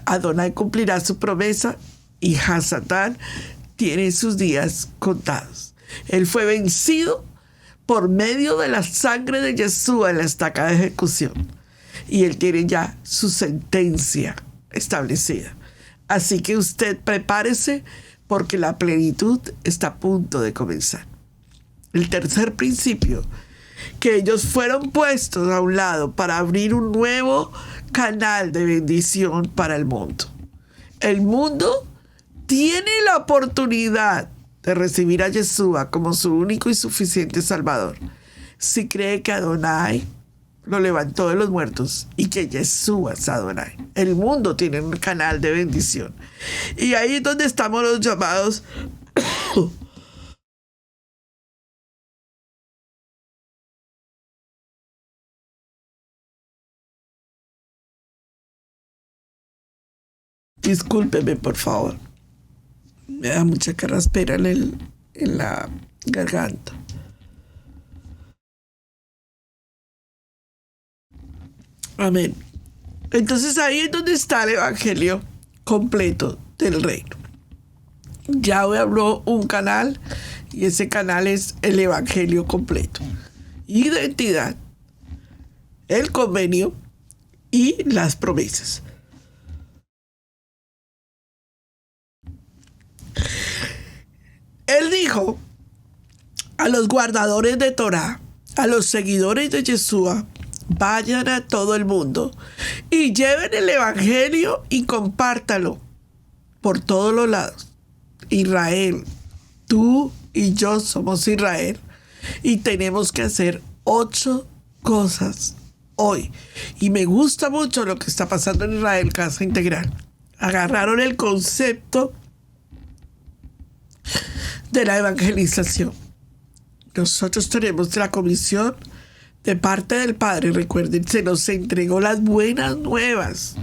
Adonai cumplirá su promesa y Hasatán tiene sus días contados. Él fue vencido por medio de la sangre de Yeshua en la estaca de ejecución. Y él tiene ya su sentencia establecida. Así que usted prepárese porque la plenitud está a punto de comenzar. el tercer principio, que ellos fueron puestos a un lado para abrir un nuevo canal de bendición para el mundo. El mundo tiene la oportunidad de recibir a Yeshua como su único y suficiente Salvador, si cree que Adonai lo levantó de los muertos y que Yeshua es Adonai. El mundo tiene un canal de bendición. Y ahí es donde estamos los llamados discúlpeme, por favor. Me da mucha carraspera en la garganta. Amén. Entonces ahí es donde está el evangelio completo del reino. Yahweh abrió un canal y ese canal es el evangelio completo. Identidad, el convenio y las promesas. Él dijo a los guardadores de Torá, a los seguidores de Yeshua: vayan a todo el mundo y lleven el evangelio y compártalo por todos los lados. Israel, tú y yo somos Israel y tenemos que hacer 8 cosas hoy. Y me gusta mucho lo que está pasando en Israel, Casa Integral. Agarraron el concepto de la evangelización. Nosotros tenemos la comisión de parte del Padre. Recuerden, se nos entregó las buenas nuevas,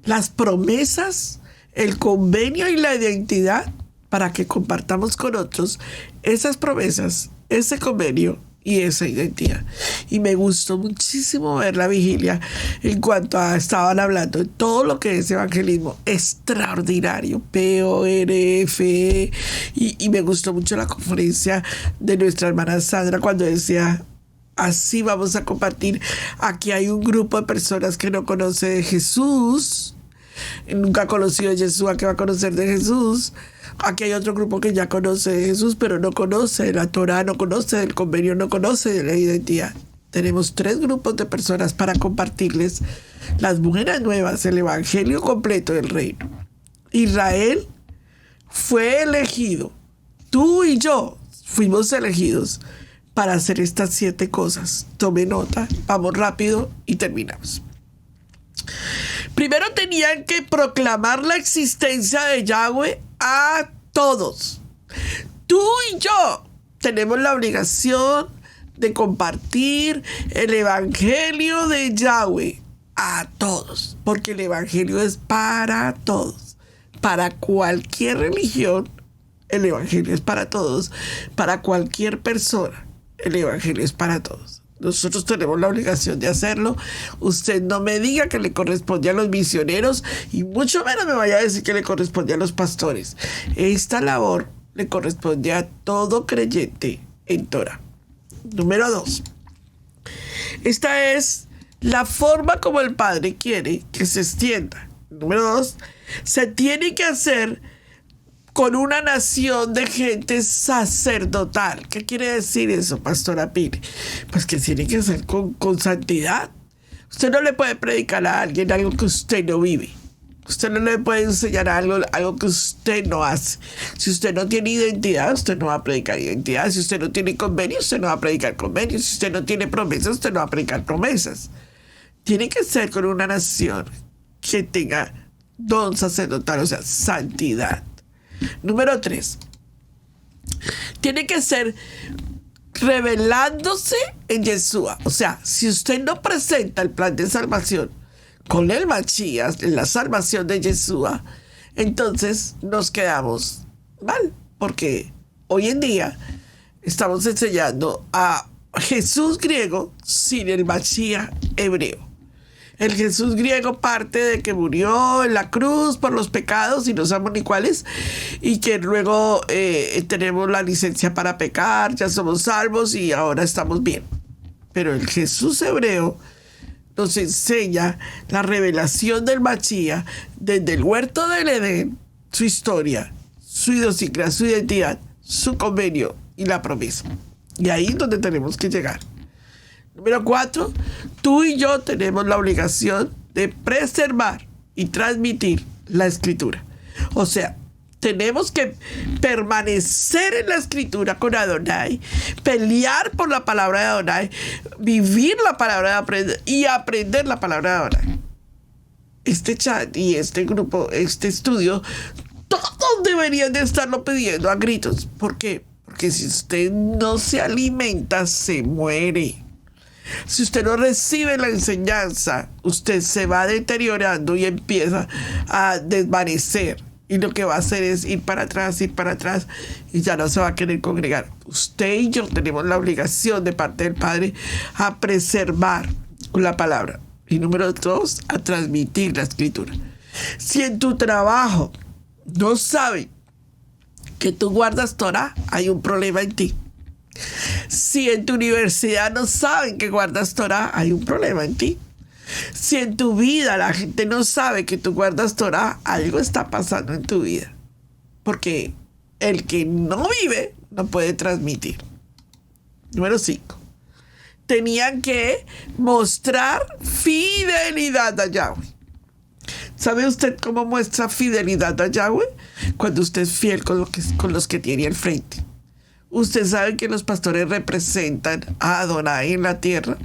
las promesas, el convenio y la identidad para que compartamos con otros esas promesas, ese convenio y esa identidad. Y me gustó muchísimo ver la vigilia en cuanto a estaban hablando de todo lo que es evangelismo extraordinario, PORF, y me gustó mucho la conferencia de nuestra hermana Sandra cuando decía: así vamos a compartir. Aquí hay un grupo de personas que no conoce de Jesús, nunca ha conocido a Yeshua, que va a conocer de Jesús. Aquí hay otro grupo que ya conoce de Jesús, pero no conoce de la Torá, no conoce del convenio, no conoce de la identidad. Tenemos 3 grupos de personas para compartirles las buenas nuevas, el evangelio completo del reino. Israel fue elegido. Tú y yo fuimos elegidos para hacer estas 7 cosas. Tome nota, vamos rápido y terminamos. Primero tenían que proclamar la existencia de Yahweh a todos. Tú y yo tenemos la obligación de compartir el evangelio de Yahweh a todos, porque el evangelio es para todos, para cualquier religión. El evangelio es para todos, para cualquier persona. El evangelio es para todos. Nosotros tenemos la obligación de hacerlo. Usted no me diga que le corresponde a los misioneros y mucho menos me vaya a decir que le corresponde a los pastores. Esta labor le corresponde a todo creyente en Torah. Número 2. Esta es la forma como el Padre quiere que se extienda. Número 2. Se tiene que hacer con una nación de gente sacerdotal. ¿Qué quiere decir eso, Pastora Pire? Pues que tiene que ser con santidad. Usted no le puede predicar a alguien algo que usted no vive. Usted no le puede enseñar algo que usted no hace. Si usted no tiene identidad, usted no va a predicar identidad. Si usted no tiene convenio, usted no va a predicar convenio. Si usted no tiene promesas, usted no va a predicar promesas. Tiene que ser con una nación que tenga don sacerdotal, o sea, santidad. Número 3. Tiene que ser revelándose en Yeshua. O sea, si usted no presenta el plan de salvación con el Mashiach, en la salvación de Yeshua, entonces nos quedamos mal. Porque hoy en día estamos enseñando a Jesús griego sin el Mashiach hebreo. El Jesús griego parte de que murió en la cruz por los pecados y no sabemos ni cuáles, y que luego tenemos la licencia para pecar, ya somos salvos y ahora estamos bien. Pero el Jesús hebreo nos enseña la revelación del Mashiach desde el huerto del Edén, su historia, su idiosincrasia, su identidad, su convenio y la promesa. Y ahí es donde tenemos que llegar. Número 4, tú y yo tenemos la obligación de preservar y transmitir la Escritura. O sea, tenemos que permanecer en la Escritura con Adonai, pelear por la palabra de Adonai, vivir la palabra de aprender y aprender la palabra de Adonai. Este chat y este grupo, este estudio, todos deberían de estarlo pidiendo a gritos. ¿Por qué? Porque si usted no se alimenta, se muere. Si usted no recibe la enseñanza, usted se va deteriorando y empieza a desvanecer. Y lo que va a hacer es ir para atrás, y ya no se va a querer congregar. Usted y yo tenemos la obligación de parte del Padre a preservar la palabra. Y número 2, a transmitir la Escritura. Si en tu trabajo no saben que tú guardas Torah, hay un problema en ti. Si en tu universidad no saben que guardas Torah, hay un problema en ti. Si en tu vida la gente no sabe que tú guardas Torah, algo está pasando en tu vida. Porque el que no vive no puede transmitir. Número 5. Tenían que mostrar fidelidad a Yahweh. ¿Sabe usted cómo muestra fidelidad a Yahweh? Cuando usted es fiel con los que tiene al frente. Usted sabe que los pastores representan a Adonai en la tierra.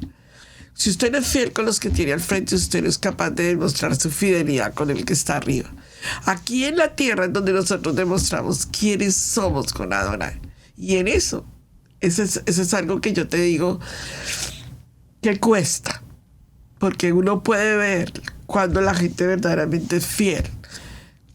Si usted no es fiel con los que tiene al frente, usted no es capaz de demostrar su fidelidad con el que está arriba. Aquí en la tierra es donde nosotros demostramos quiénes somos con Adonai. Y en eso es algo que yo te digo que cuesta. Porque uno puede ver cuando la gente verdaderamente es fiel.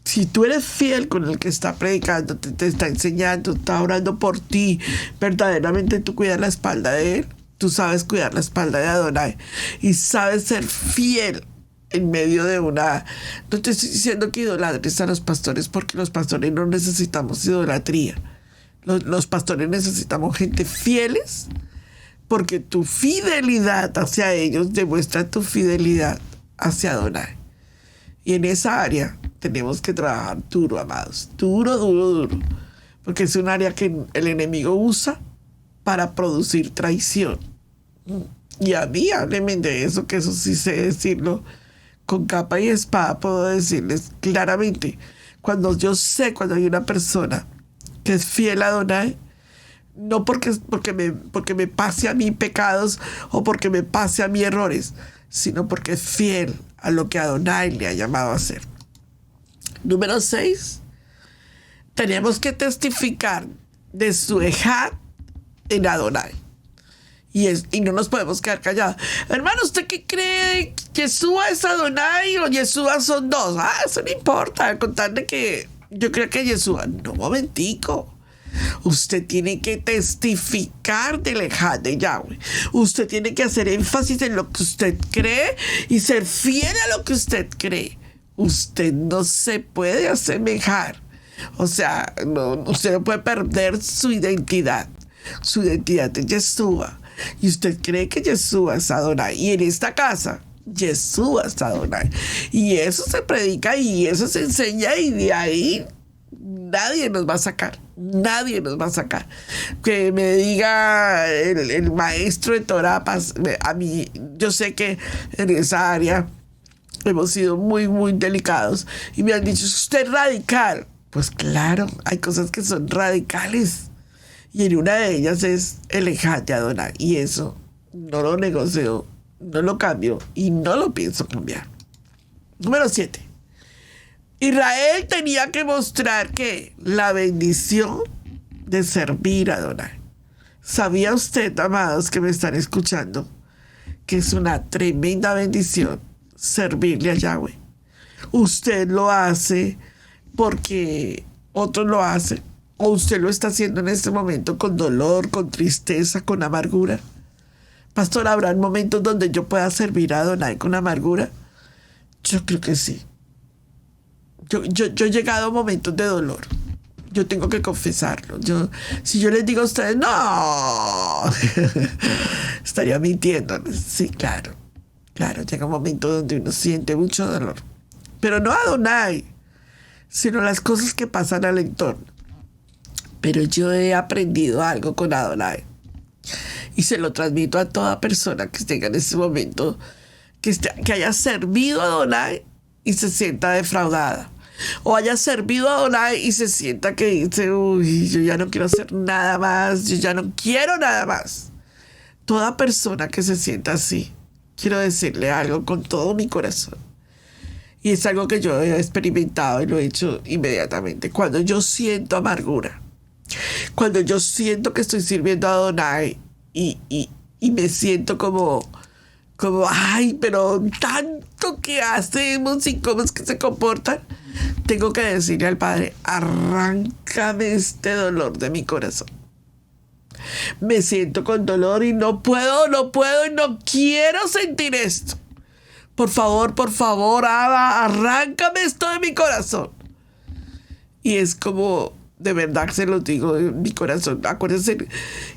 Si tú eres fiel con el que está predicando, te está enseñando, está orando por ti, verdaderamente tú cuidas la espalda de él, tú sabes cuidar la espalda de Adonai y sabes ser fiel en medio de una... No te estoy diciendo que idolatres a los pastores, porque los pastores no necesitamos idolatría. Los pastores necesitamos gente fieles, porque tu fidelidad hacia ellos demuestra tu fidelidad hacia Adonai. Y en esa área tenemos que trabajar duro, amados. Duro. Porque es un área que el enemigo usa para producir traición. Y a mí, háblenme de eso, que eso sí sé decirlo. Con capa y espada puedo decirles claramente. Cuando hay una persona que es fiel a Adonai, no porque me pase a mí pecados o porque me pase a mí errores, sino porque es fiel a lo que Adonai le ha llamado a hacer. Número 6. Tenemos que testificar de su ejad en Adonai. Y no nos podemos quedar callados. Hermano, ¿usted qué cree? ¿Yeshua es Adonai o Yeshua son dos? Eso no importa. Contarle que yo creo que Yeshua... No, momentico. Usted tiene que testificar del ejad de Yahweh. Usted tiene que hacer énfasis en lo que usted cree y ser fiel a lo que usted cree. Usted no se puede asemejar. O sea, usted no puede perder su identidad. Su identidad es Yeshua. Y usted cree que Yeshua es Adonai. Y en esta casa, Yeshua es Adonai. Y eso se predica y eso se enseña, y de ahí nadie nos va a sacar. Nadie nos va a sacar. Que me diga el maestro de Torah, a mí, yo sé que en esa área hemos sido muy, muy delicados. Y me han dicho, ¿usted es radical? Pues claro, hay cosas que son radicales. Y en una de ellas es el ejad de Adonai. Y eso no lo negocio, no lo cambio y no lo pienso cambiar. Número 7. Israel tenía que mostrar que la bendición de servir a Adonai. ¿Sabía usted, amados, que me están escuchando, que es una tremenda bendición servirle a Yahweh? Usted lo hace porque otros lo hacen, o usted lo está haciendo en este momento con dolor, con tristeza, con amargura. Pastor, ¿habrá momentos donde yo pueda servir a Adonai con amargura? Yo creo que sí. Yo he llegado a momentos de dolor. Yo tengo que confesarlo. Si yo les digo a ustedes, no, estaría mintiéndoles. Sí, claro. Llega un momento donde uno siente mucho dolor. Pero no a Adonai, sino las cosas que pasan al entorno. Pero yo he aprendido algo con Adonai. Y se lo transmito a toda persona que esté en ese momento, que haya servido a Adonai y se sienta defraudada. O haya servido a Adonai y se sienta que dice, uy, yo ya no quiero hacer nada más, yo ya no quiero nada más. Toda persona que se sienta así, quiero decirle algo con todo mi corazón. Y es algo que yo he experimentado y lo he hecho inmediatamente. Cuando yo siento amargura, cuando yo siento que estoy sirviendo a Adonai y me siento como, ay, pero tanto que hacemos y cómo es que se comportan, tengo que decirle al Padre, arráncame este dolor de mi corazón. Me siento con dolor y no puedo y no quiero sentir esto. Por favor, Abba, arráncame esto de mi corazón. Y es como, de verdad se los digo, de mi corazón. Acuérdense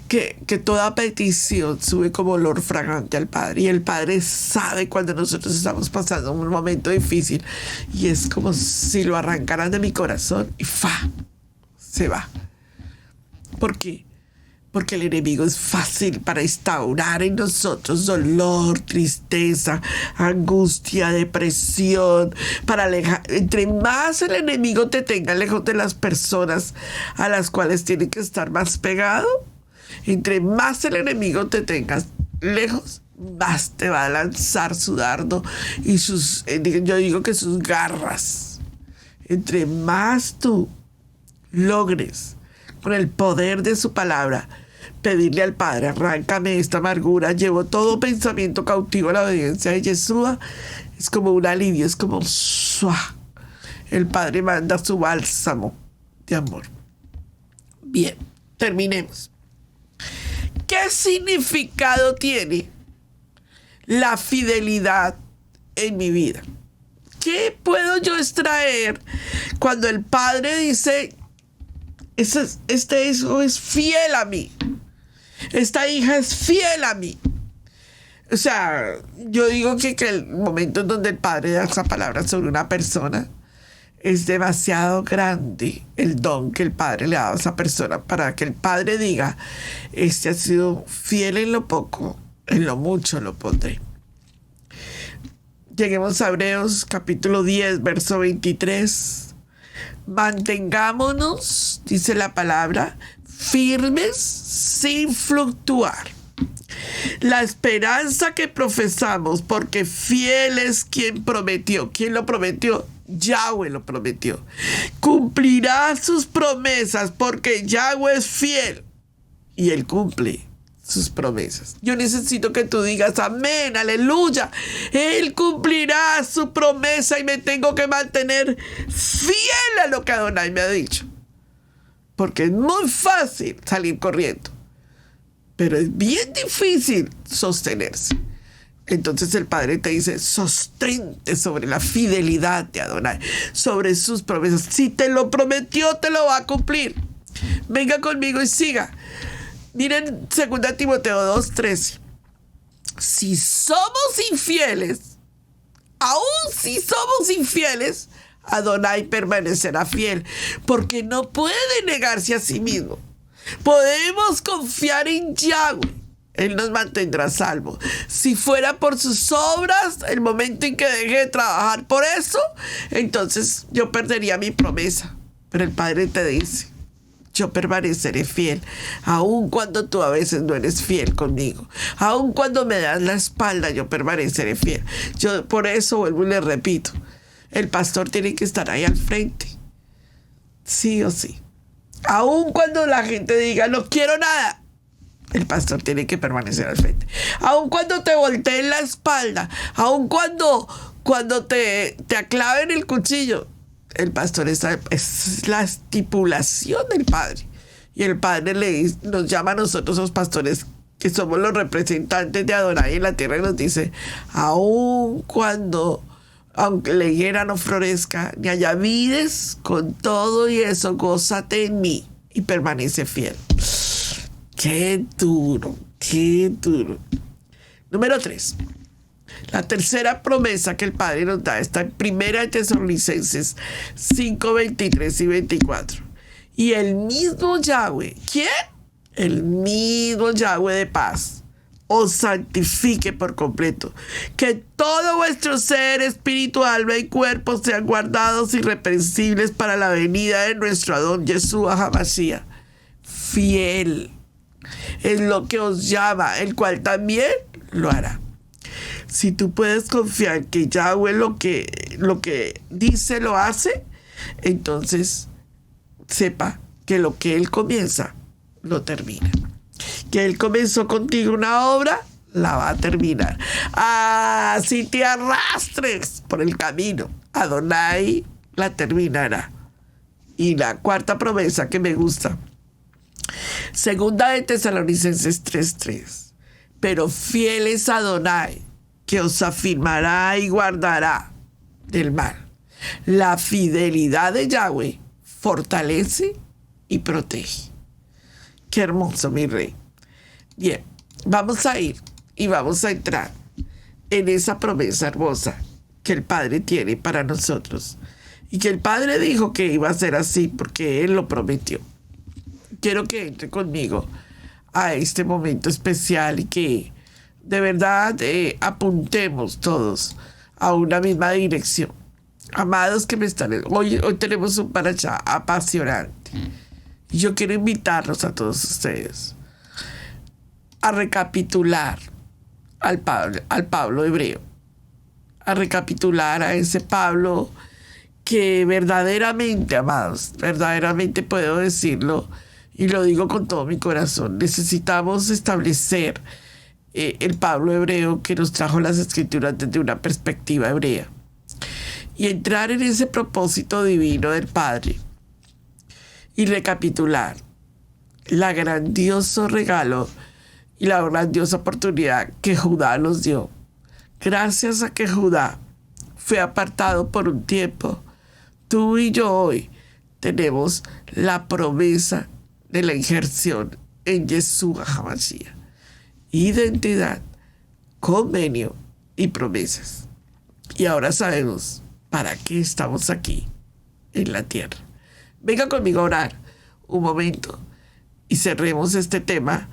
que toda petición sube como olor fragante al Padre. Y el Padre sabe cuando nosotros estamos pasando un momento difícil. Y es como si lo arrancaran de mi corazón y se va. ¿Por qué? Porque el enemigo es fácil para instaurar en nosotros dolor, tristeza, angustia, depresión, para alejar. Entre más el enemigo te tenga lejos de las personas a las cuales tiene que estar más pegado, entre más el enemigo te tenga lejos, más te va a lanzar su dardo y yo digo que sus garras. Entre más tú logres con el poder de su palabra pedirle al Padre, arráncame esta amargura, llevo todo pensamiento cautivo a la obediencia de Yeshua, es como un alivio, es como ¡suah! El Padre manda su bálsamo de amor. Bien, terminemos. ¿Qué significado tiene la fidelidad en mi vida? ¿Qué puedo yo extraer cuando el Padre dice, este hijo es fiel a mí? Esta hija es fiel a mí. O sea, yo digo que el momento en donde el Padre da esa palabra sobre una persona es demasiado grande el don que el Padre le ha dado a esa persona para que el Padre diga, este ha sido fiel en lo poco, en lo mucho lo pondré. Lleguemos a Hebreos capítulo 10, verso 23. Mantengámonos, dice la palabra, firmes sin fluctuar. La esperanza que profesamos, porque fiel es quien prometió. ¿Quién lo prometió? Yahweh lo prometió. Cumplirá sus promesas porque Yahweh es fiel y Él cumple sus promesas. Yo necesito que tú digas amén, aleluya. Él cumplirá su promesa y me tengo que mantener fiel a lo que Adonai me ha dicho. Porque es muy fácil salir corriendo, pero es bien difícil sostenerse. Entonces el Padre te dice, sostente sobre la fidelidad de Adonai, sobre sus promesas. Si te lo prometió, te lo va a cumplir. Venga conmigo y siga. Miren 2 Timoteo 2:13. Si somos infieles, aún si somos infieles, Adonai permanecerá fiel, porque no puede negarse a sí mismo. Podemos confiar en Yahweh. Él nos mantendrá salvos. Si fuera por sus obras, el momento en que deje de trabajar por eso, entonces yo perdería mi promesa. Pero el Padre te dice, yo permaneceré fiel, aun cuando tú a veces no eres fiel conmigo. Aun cuando me das la espalda, yo permaneceré fiel. Yo por eso vuelvo y le repito, el pastor tiene que estar ahí al frente. Sí o sí. Aun cuando la gente diga, no quiero nada, el pastor tiene que permanecer al frente. Aun cuando te volteen la espalda, aun cuando te aclaven el cuchillo, el pastor es la estipulación del Padre. Y el Padre nos llama a nosotros los pastores, que somos los representantes de Adonai en la tierra, y nos dice, aun cuando, aunque la higuera no florezca, ni haya vides, con todo y eso, gózate en mí y permanece fiel. ¡Qué duro! ¡Qué duro! Número 3. La tercera promesa que el Padre nos da está en 1 Tesalonicenses 5, 23 y 24. Y el mismo Yahweh, ¿quién? el mismo Yahweh de paz os santifique por completo. Que todo vuestro ser espiritual, alma y cuerpo sean guardados irreprensibles para la venida de nuestro Adón Yeshua HaMashiach. Fiel es lo que os llama, el cual también lo hará. Si tú puedes confiar que Yahweh lo que dice lo hace, entonces sepa que lo que Él comienza, lo termina. Que Él comenzó contigo una obra, la va a terminar. Si te arrastres por el camino, Adonai la terminará. Y la cuarta promesa que me gusta, segunda de Tesalonicenses 3:3. Pero fiel es Adonai, que os afirmará y guardará del mal. La fidelidad de Yahweh fortalece y protege. Qué hermoso, mi rey. Bien, vamos a ir y vamos a entrar en esa promesa hermosa que el Padre tiene para nosotros. Y que el Padre dijo que iba a ser así porque Él lo prometió. Quiero que entre conmigo a este momento especial y que de verdad apuntemos todos a una misma dirección. Amados que me están... Hoy tenemos un parashá apasionante. Y yo quiero invitarlos a todos ustedes a recapitular al Pablo hebreo. A recapitular a ese Pablo que verdaderamente, amados, verdaderamente puedo decirlo, y lo digo con todo mi corazón, necesitamos establecer el Pablo hebreo que nos trajo las Escrituras desde una perspectiva hebrea y entrar en ese propósito divino del Padre y recapitular la grandioso regalo y la grandiosa oportunidad que Judá nos dio. Gracias a que Judá fue apartado por un tiempo, tú y yo hoy tenemos la promesa de la injerción en Yeshua HaMashiach. Identidad, convenio y promesas. Y ahora sabemos para qué estamos aquí en la tierra. Venga conmigo a orar un momento y cerremos este tema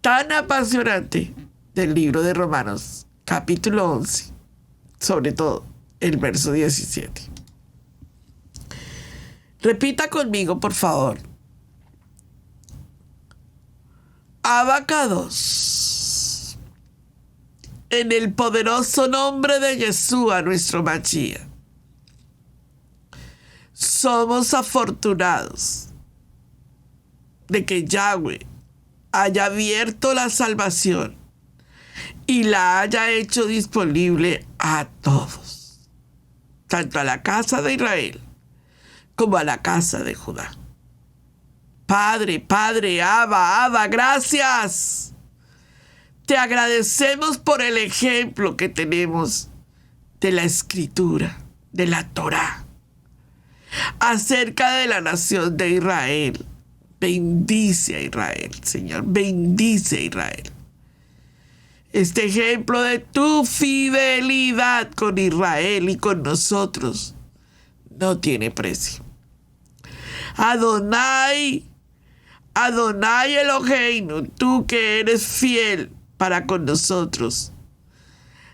tan apasionante del libro de Romanos, capítulo 11, sobre todo el verso 17. Repita conmigo, por favor. Abacados. En el poderoso nombre de Yeshua, nuestro Mashiach. Somos afortunados de que Yahweh haya abierto la salvación y la haya hecho disponible a todos, tanto a la casa de Israel como a la casa de Judá. Padre, Abba, gracias. Te agradecemos por el ejemplo que tenemos de la Escritura, de la Torá, acerca de la nación de Israel. Bendice a Israel, Señor, bendice a Israel. Este ejemplo de tu fidelidad con Israel y con nosotros no tiene precio. Adonai Eloheinu, tú que eres fiel para con nosotros,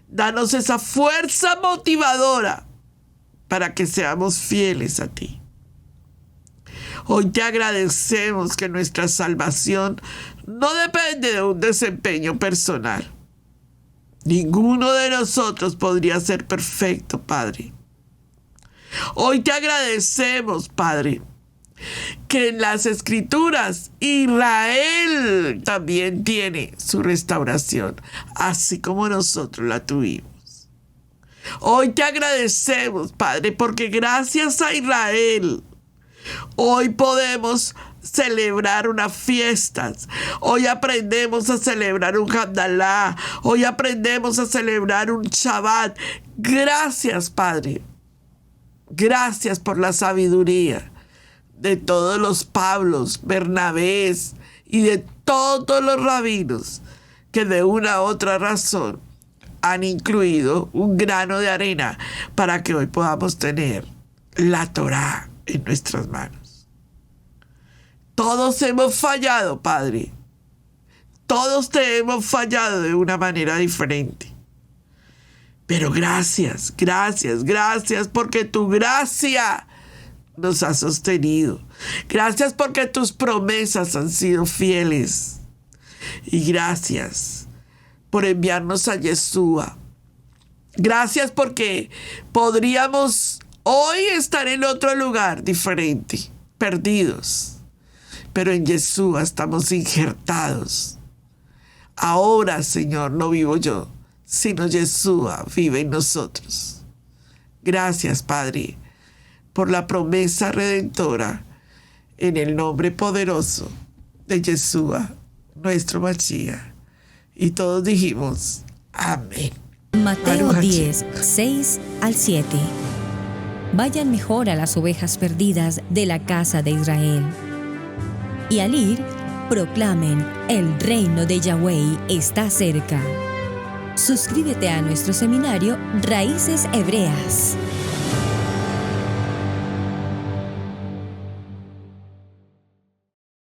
danos esa fuerza motivadora para que seamos fieles a ti. Hoy te agradecemos que nuestra salvación no depende de un desempeño personal. Ninguno de nosotros podría ser perfecto, Padre. Hoy te agradecemos, Padre, que en las Escrituras Israel también tiene su restauración, así como nosotros la tuvimos. Hoy te agradecemos, Padre, porque gracias a Israel hoy podemos celebrar unas fiestas. Hoy aprendemos a celebrar un Havdalah. Hoy aprendemos a celebrar un Shabbat. Gracias, Padre. Gracias por la sabiduría de todos los Pablos, Bernabés y de todos los rabinos que de una u otra razón han incluido un grano de arena para que hoy podamos tener la Torá en nuestras manos. Todos hemos fallado, Padre, Todos te hemos fallado de una manera diferente. Pero gracias, gracias, gracias porque tu gracia nos ha sostenido. Gracias porque tus promesas han sido fieles. Y gracias por enviarnos a Yeshua. Gracias porque podríamos hoy estar en otro lugar diferente, perdidos. Pero en Yeshua estamos injertados. Ahora, Señor, no vivo yo, sino Yeshua vive en nosotros. Gracias, Padre, por la promesa redentora en el nombre poderoso de Yeshua, nuestro Mashiach. Y todos dijimos, amén. Mateo 10, 6 al 7. Vayan mejor a las ovejas perdidas de la casa de Israel. Y al ir, proclamen, el reino de Yahweh está cerca. Suscríbete a nuestro seminario Raíces Hebreas.